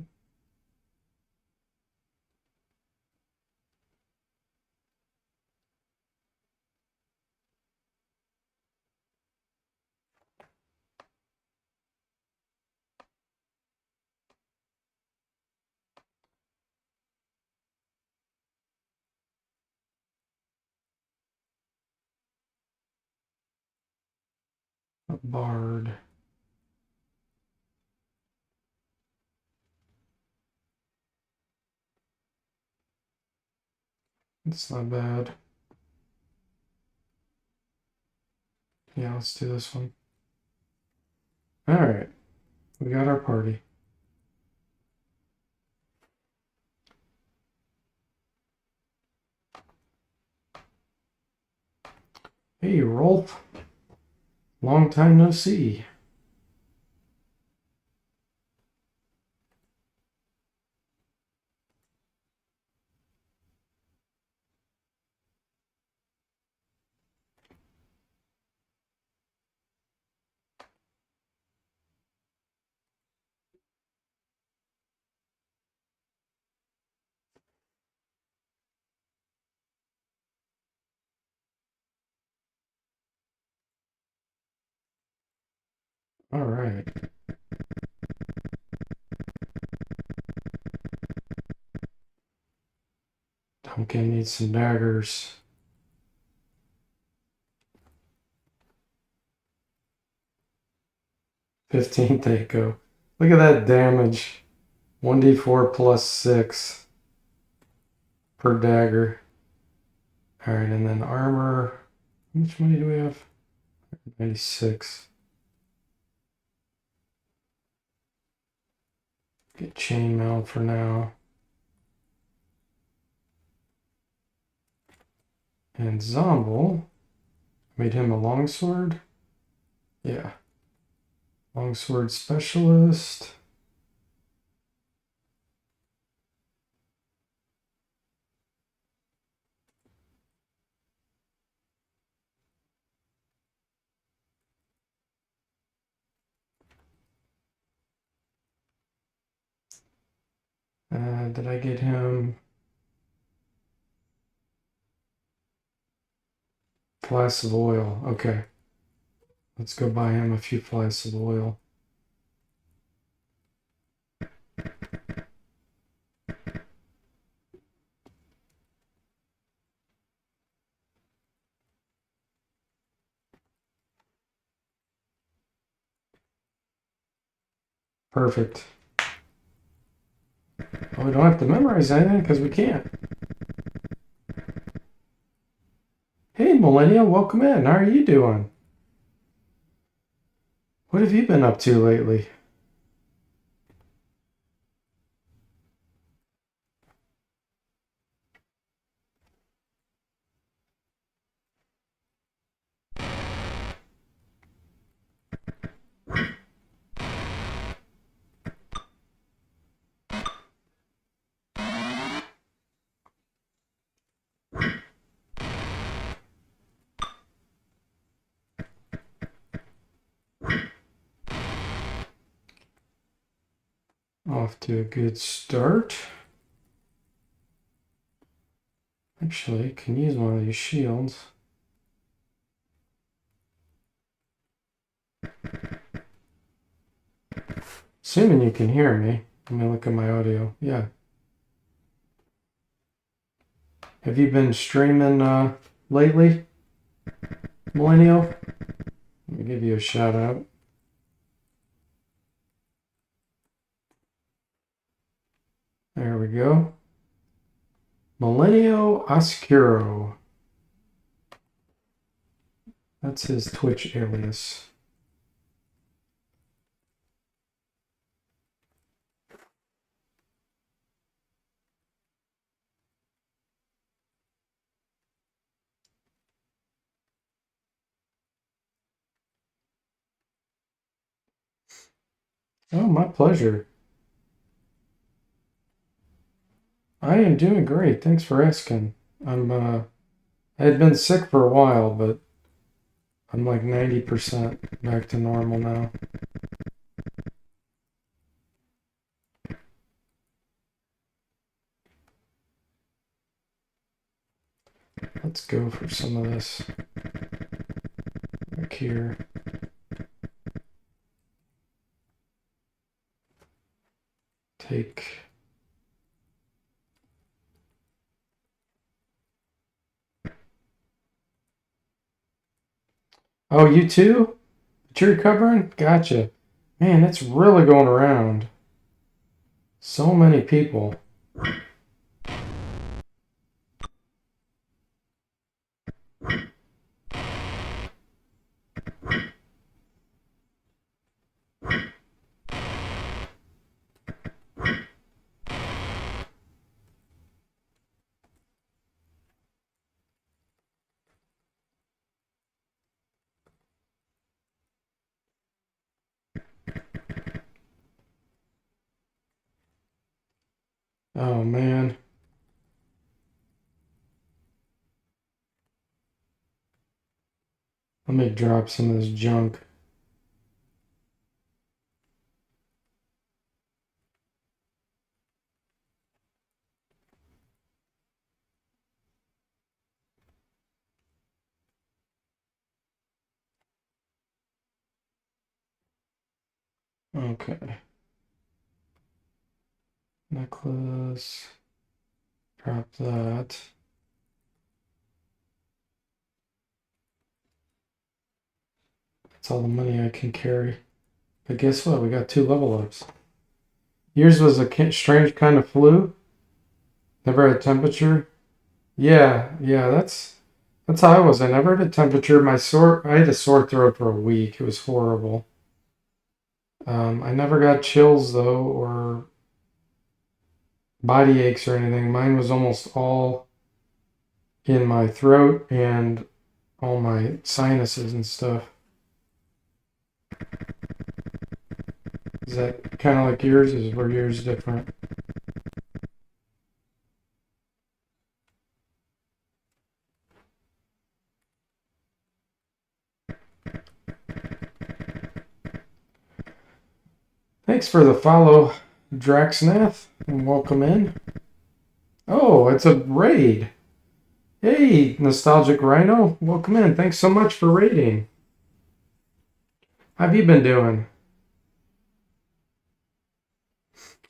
A bard. It's not bad. Yeah, let's do this one. Alright. We got our party. Hey, Rolf. Long time no see. Alright. Duncan needs some daggers. 15th Echo. Look at that damage. 1d4 plus 6 per dagger. Alright, and then armor. How much money do we have? 96. Get chainmail for now. And Zombel. Made him a longsword. Yeah. Longsword specialist. Did I get him? Flasks of oil. Okay. Let's go buy him a few flasks of oil. Perfect. Oh, we don't have to memorize anything because we can't. Hey, Millennial, welcome in. How are you doing? What have you been up to lately? Off to a good start. Actually, can use one of these shields. Assuming you can hear me. Let me look at my audio. Yeah. Have you been streaming lately, Millennial? Let me give you a shout out. There we go. Millennial Oscuro. That's his Twitch alias. Oh, my pleasure. I am doing great. Thanks for asking. I had been sick for a while, but I'm like 90% back to normal now. Let's go for some of this back here. Take. Oh, you too? That you're covering? Gotcha. Man, it's really going around. So many people. Oh, man. Let me drop some of this junk. Okay. Necklace. Drop that. That's all the money I can carry. But guess what? We got 2 level ups. Yours was a strange kind of flu. Never had a temperature. Yeah, that's how I was. I never had a temperature. I had a sore throat for a week. It was horrible. I never got chills though, or body aches or anything. Mine was almost all in my throat and all my sinuses and stuff. Is that kind of like yours? Were yours different? Thanks for the follow, Draxnath, and welcome in. Oh, it's a raid. Hey, Nostalgic Rhino, welcome in. Thanks so much for raiding. How have you been doing?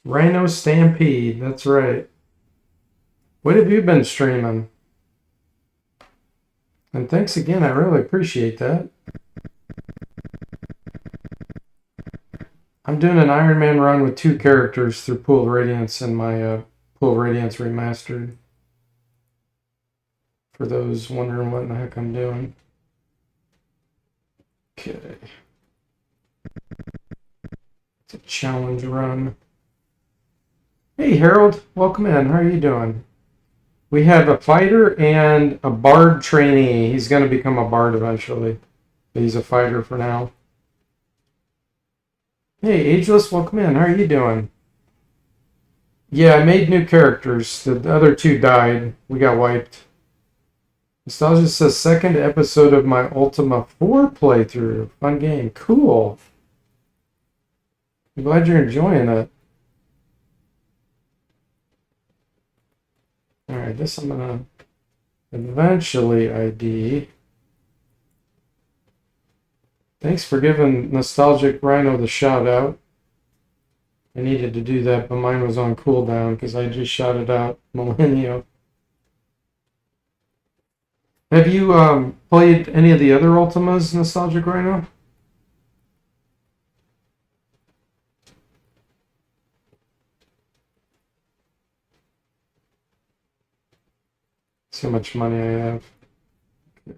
Rhino Stampede, that's right. What have you been streaming? And thanks again, I really appreciate that. I'm doing an Iron Man run with 2 characters through Pool of Radiance and my Pool of Radiance Remastered. For those wondering what in the heck I'm doing. Okay. It's a challenge run. Hey Harold, welcome in. How are you doing? We have a fighter and a bard trainee. He's going to become a bard eventually. But he's a fighter for now. Hey, Ageless, welcome in. How are you doing? Yeah, I made new characters. The other 2 died. We got wiped. Nostalgia says, 2nd episode of my Ultima 4 playthrough. Fun game. Cool. I'm glad you're enjoying it. Alright, this I'm going to eventually ID. Thanks for giving Nostalgic Rhino the shout out. I needed to do that, but mine was on cooldown because I just shouted out Millennium. Have you played any of the other Ultimas, Nostalgic Rhino? See how much money I have. Okay.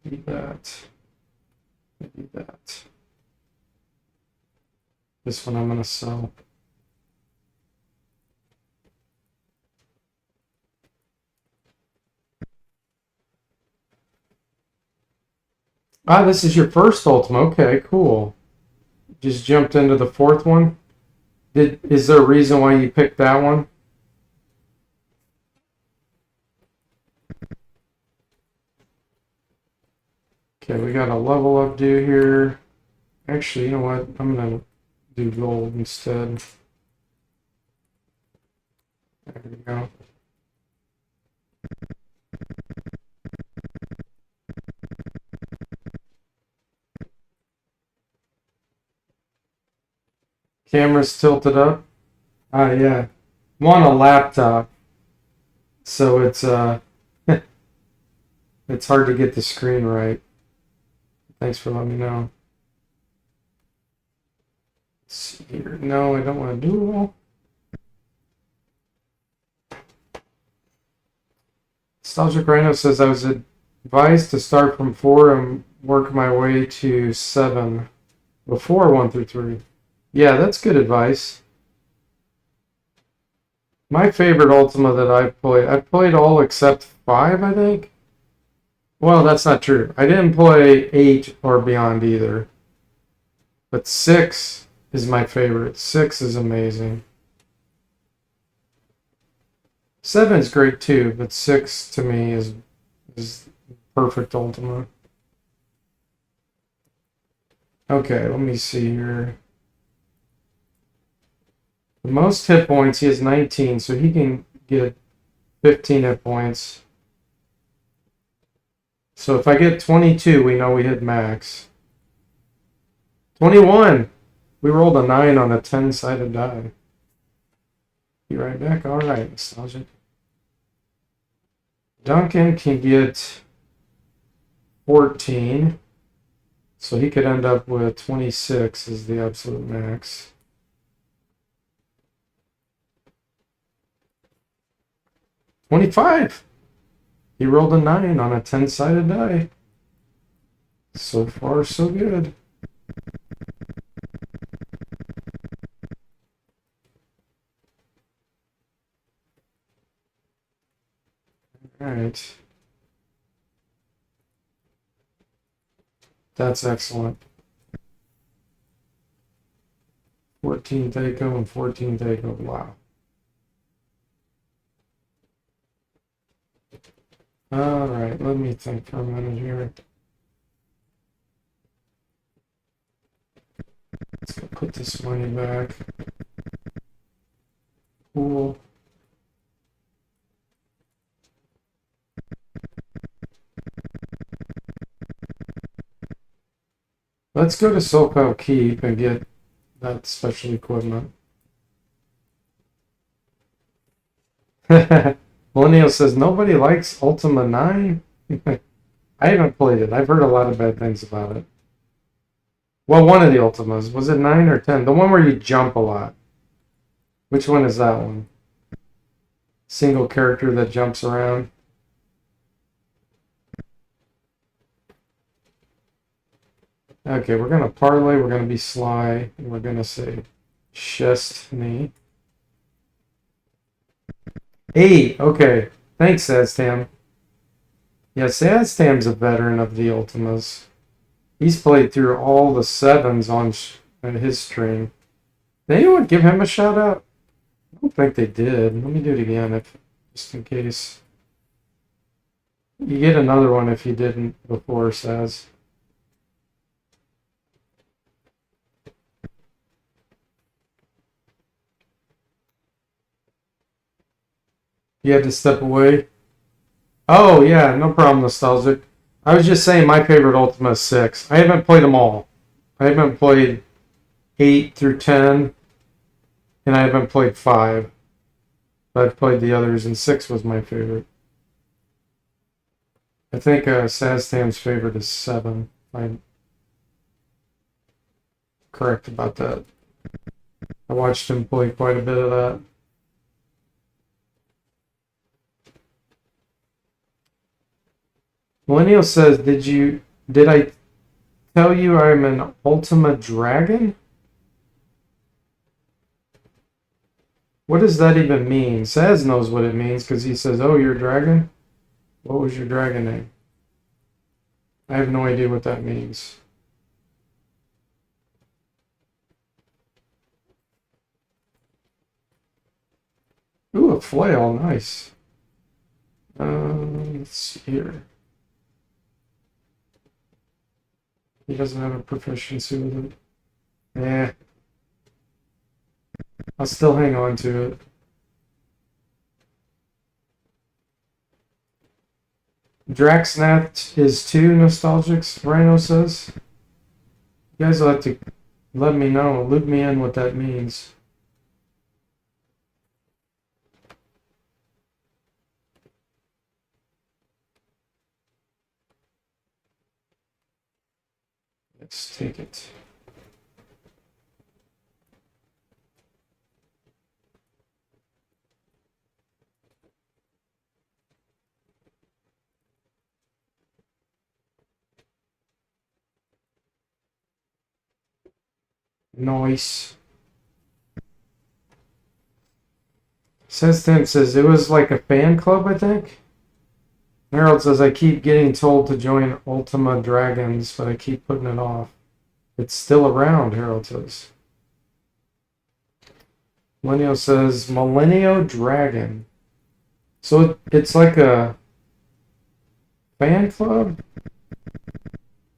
Do that. Do that. This one I'm going to sell. Ah, this is your first Ultima. Okay, cool. Just jumped into the 4th one. Is there a reason why you picked that one? Okay, we got a level up due here. Actually, you know what? I'm going to do gold instead. There we go. Camera's tilted up. Ah, yeah. I'm on a laptop, so it's it's hard to get the screen right. Thanks for letting me know. Let's see here. No, I don't want to do all. Nostalgic Rhino says I was advised to start from 4 and work my way to 7 before 1 through 3. Yeah, that's good advice. My favorite Ultima that I've played all except 5, I think. Well, that's not true. I didn't play 8 or beyond either. But 6 is my favorite. 6 is amazing. 7 is great too, but 6 to me is perfect Ultima. Okay, let me see here. The most hit points, he has 19, so he can get 15 hit points. So if I get 22, we know we hit max. 21! We rolled a 9 on a 10-sided die. Be right back. Alright, Nostalgic. Duncan can get 14. So he could end up with 26 as the absolute max. $25. He rolled a 9 on a 10-sided die. So far, so good. All right. That's excellent. 14 Thaco and 14 Thaco. Wow. All right, let me think for a minute here. Let's go put this money back. Cool. Let's go to SoCal Keep and get that special equipment. Millennial says nobody likes Ultima 9. I haven't played it. I've heard a lot of bad things about it. Well, one of the Ultimas. Was it 9 or 10? The one where you jump a lot. Which one is that one? Single character that jumps around. Okay, we're going to parlay. We're going to be sly. And we're going to say Chestney. 8. Okay. Thanks, Aztam. Yeah, Aztam's a veteran of the Ultimas. He's played through all the 7s on his stream. Did anyone give him a shout out? I don't think they did. Let me do it again, just in case. You get another one if you didn't before, Saz. You had to step away? Oh, yeah, no problem, Nostalgic. I was just saying my favorite Ultima is 6. I haven't played them all. I haven't played 8 through 10, and I haven't played 5. But I've played the others, and 6 was my favorite. I think Saztam's favorite is 7. I'm correct about that. I watched him play quite a bit of that. Millennial says, did I tell you I'm an Ultima Dragon? What does that even mean? Saz knows what it means because he says, oh, you're a dragon? What was your dragon name? I have no idea what that means. Ooh, a flail, nice. Let's see here. He doesn't have a proficiency with it. Eh. I'll still hang on to it. Draxnat is 2, Nostalgics, Rhino says. You guys will have to let me know, loop me in what that means. Let's take it. Nice. Tim says it was like a fan club, I think. Harold says I keep getting told to join Ultima Dragons, but I keep putting it off. It's still around, Harold says. Millennial says Millennial Dragon. So it's like a fan club?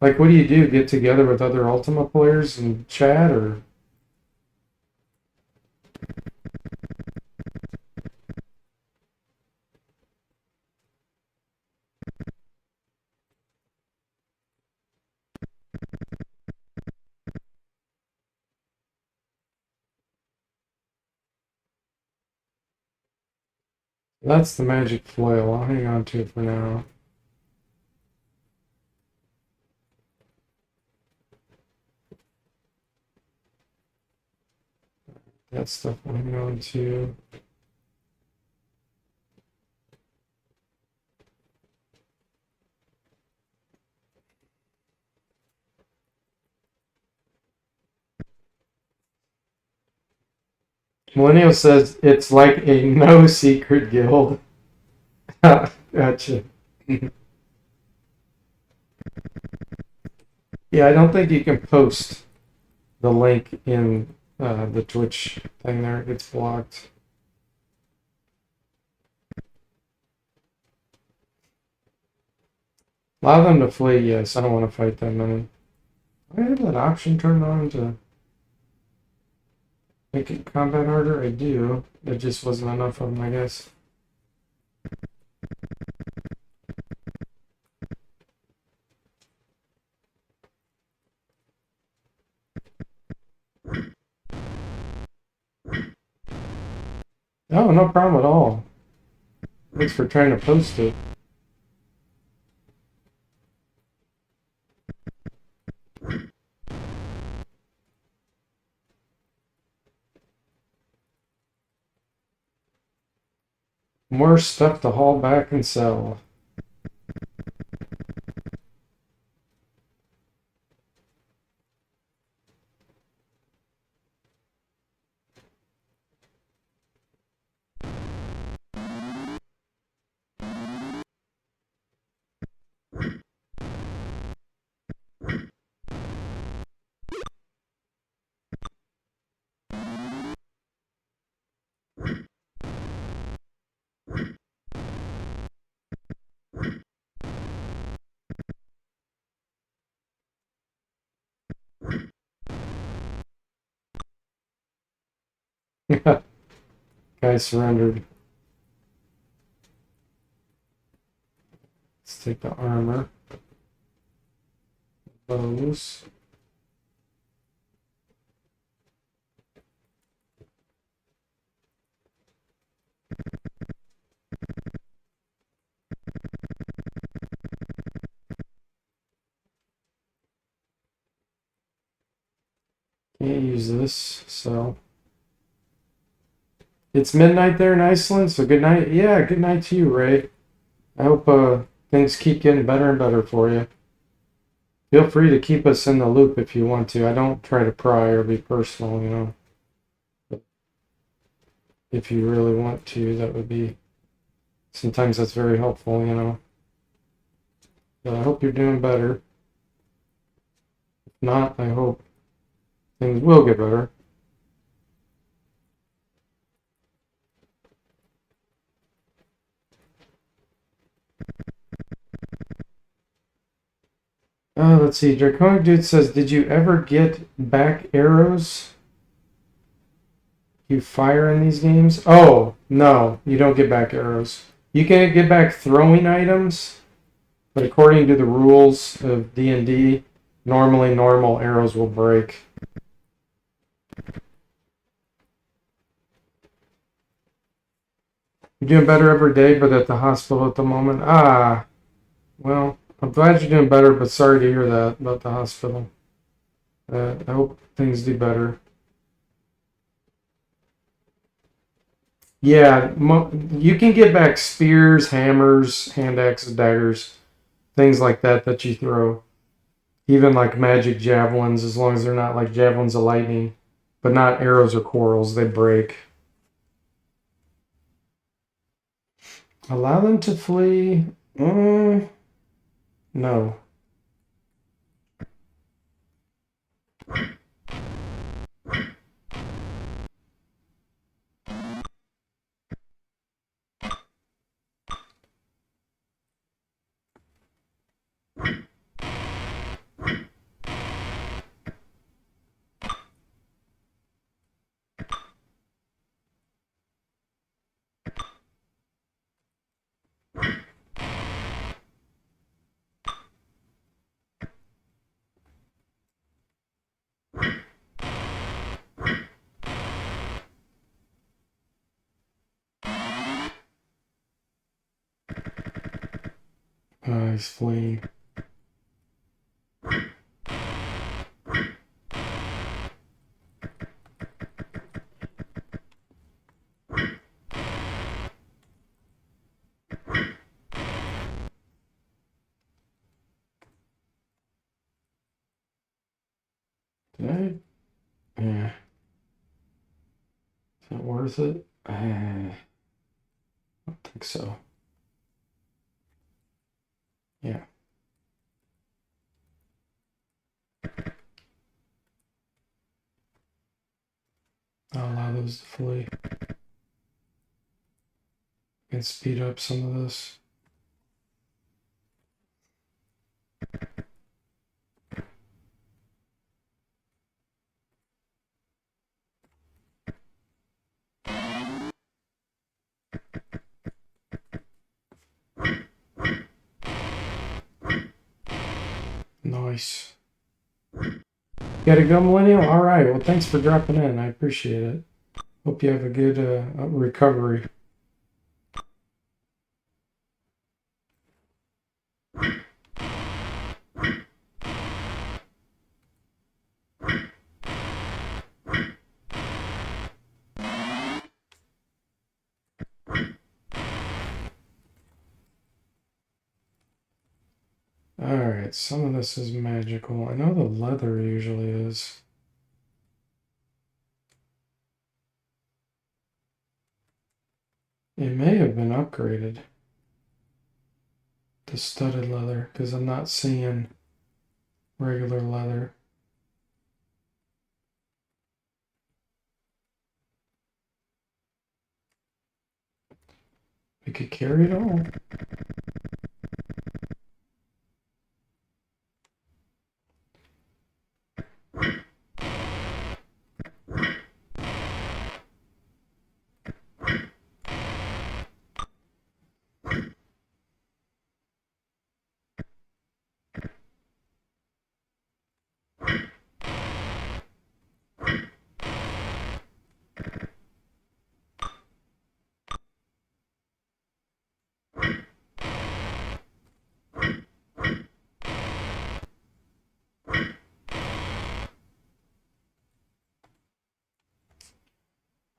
Like, what do you do? Get together with other Ultima players and chat, or? That's the magic flail. I'll hang on to it for now. That stuff will hang on to. Millennial says it's like a no secret guild. Gotcha. Yeah, I don't think you can post the link in the Twitch thing there. It gets blocked. Allow them to flee, yes. I don't want to fight that many. I have that option turned on to make it combat harder. I do. There just wasn't enough of them, I guess. Oh, no problem at all. Thanks for trying to post it. More stuff to haul back and sell. Guy surrendered. Let's take the armor. Bows. Can't use this, so. It's midnight there in Iceland, so good night. Yeah, good night to you, Ray. I hope things keep getting better and better for you. Feel free to keep us in the loop if you want to. I don't try to pry or be personal, you know. But if you really want to, that would be. Sometimes that's very helpful, you know. But I hope you're doing better. If not, I hope things will get better. Let's see. Draconic Dude says, did you ever get back arrows you fire in these games? Oh, no, you don't get back arrows. You can get back throwing items, but according to the rules of D&D, normally normal arrows will break. You're doing better every day, but at the hospital at the moment. Ah, well, I'm glad you're doing better, but sorry to hear that about the hospital. I hope things do better. Yeah, you can get back spears, hammers, hand axes, daggers, things like that that you throw. Even like magic javelins, as long as they're not like javelins of lightning, but not arrows or quarrels, they break. Allow them to flee? No. He's fleeing. Yeah. Is that worth it? I don't think so. Yeah. I'll allow those to flee. And speed up some of this. Nice. Gotta go, Millennial? All right. Well, thanks for dropping in. I appreciate it. Hope you have a good recovery. Alright, some of this is magical. I know the leather usually is. It may have been upgraded to studded leather because I'm not seeing regular leather. We could carry it all.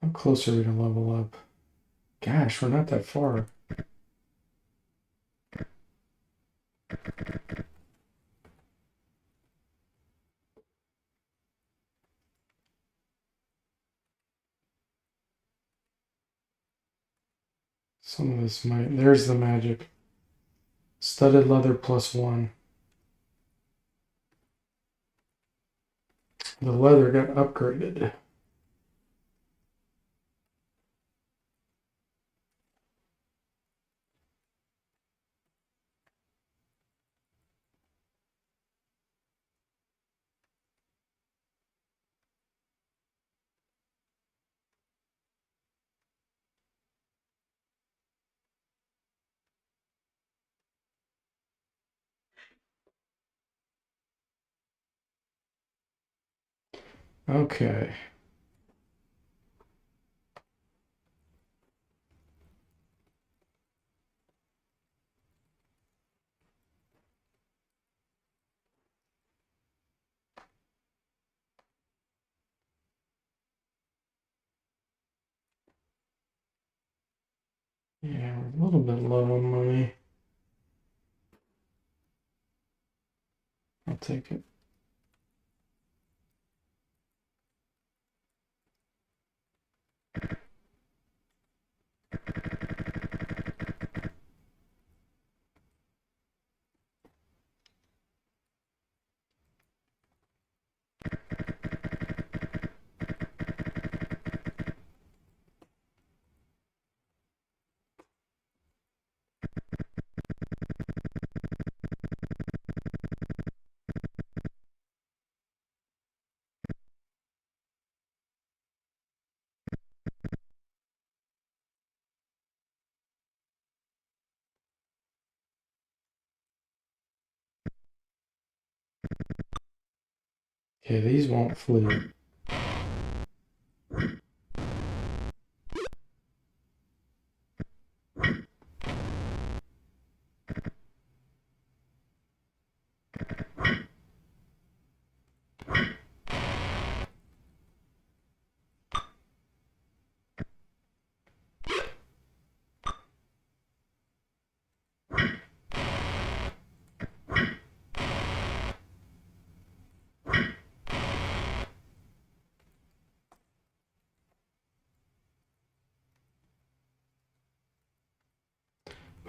How close are we to level up? Gosh, we're not that far. Some of this might. There's the magic. Studded leather +1. The leather got upgraded. Okay. Yeah, we're a little bit low on money. I'll take it. Okay, these won't flee.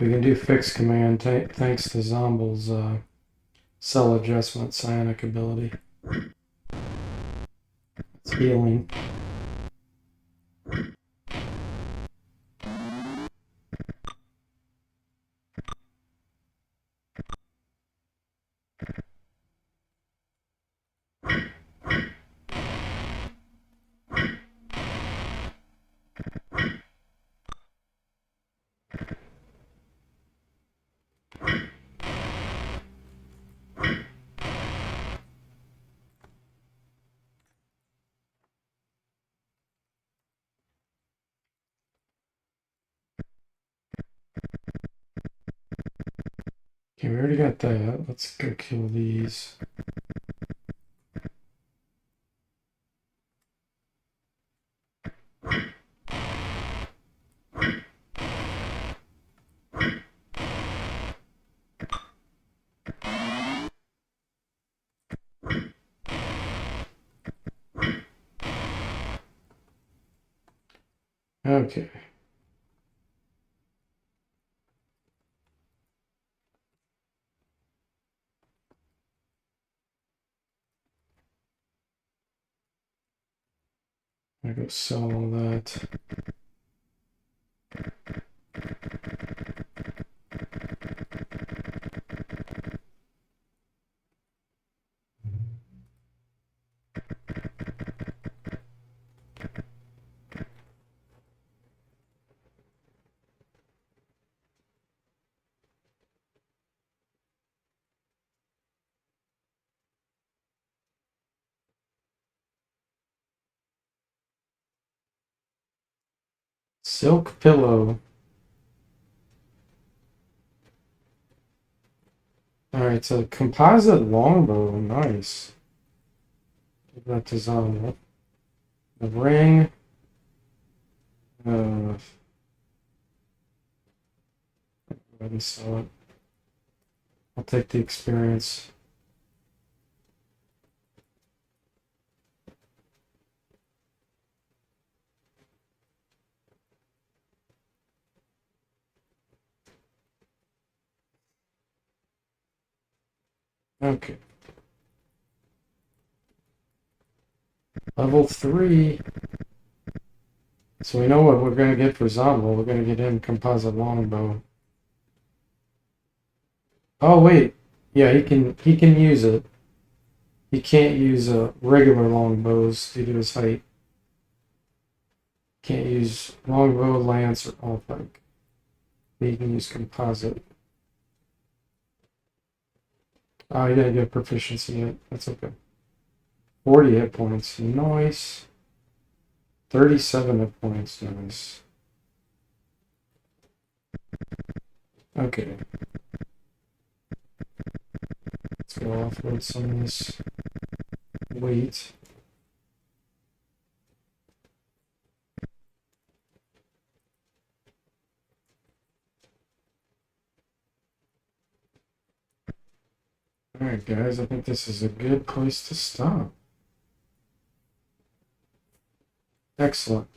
We can do fix command thanks to Zomble's cell adjustment psionic ability. It's healing. Okay, we already got that. Let's go kill these. Okay. I go sell all that. Silk pillow. Alright, so composite longbow. Nice. Give that to Zombo. The ring. Go ahead and sell it. I'll take the experience. Okay. Level 3. So we know what we're going to get for Zombo. We're going to get him composite longbow. Oh wait. Yeah, he can use it. He can't use regular longbows due to his height. Can't use longbow, lance, or all pike. He can use composite. Oh, he didn't get proficiency yet. That's okay. 40 hit points. Nice. 37 hit points. Nice. Okay. Let's go offload some of this weight. Alright guys, I think this is a good place to stop. Excellent.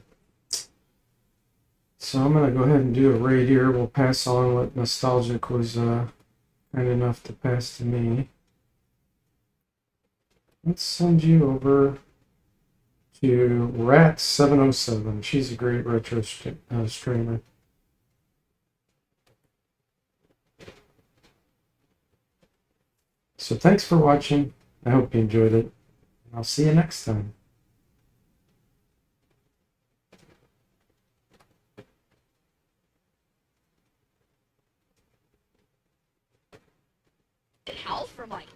So I'm going to go ahead and do a raid here. We'll pass on what Nostalgic was kind enough to pass to me. Let's send you over to Rat707. She's a great retro streamer. So thanks for watching. I hope you enjoyed it. I'll see you next time. Help from like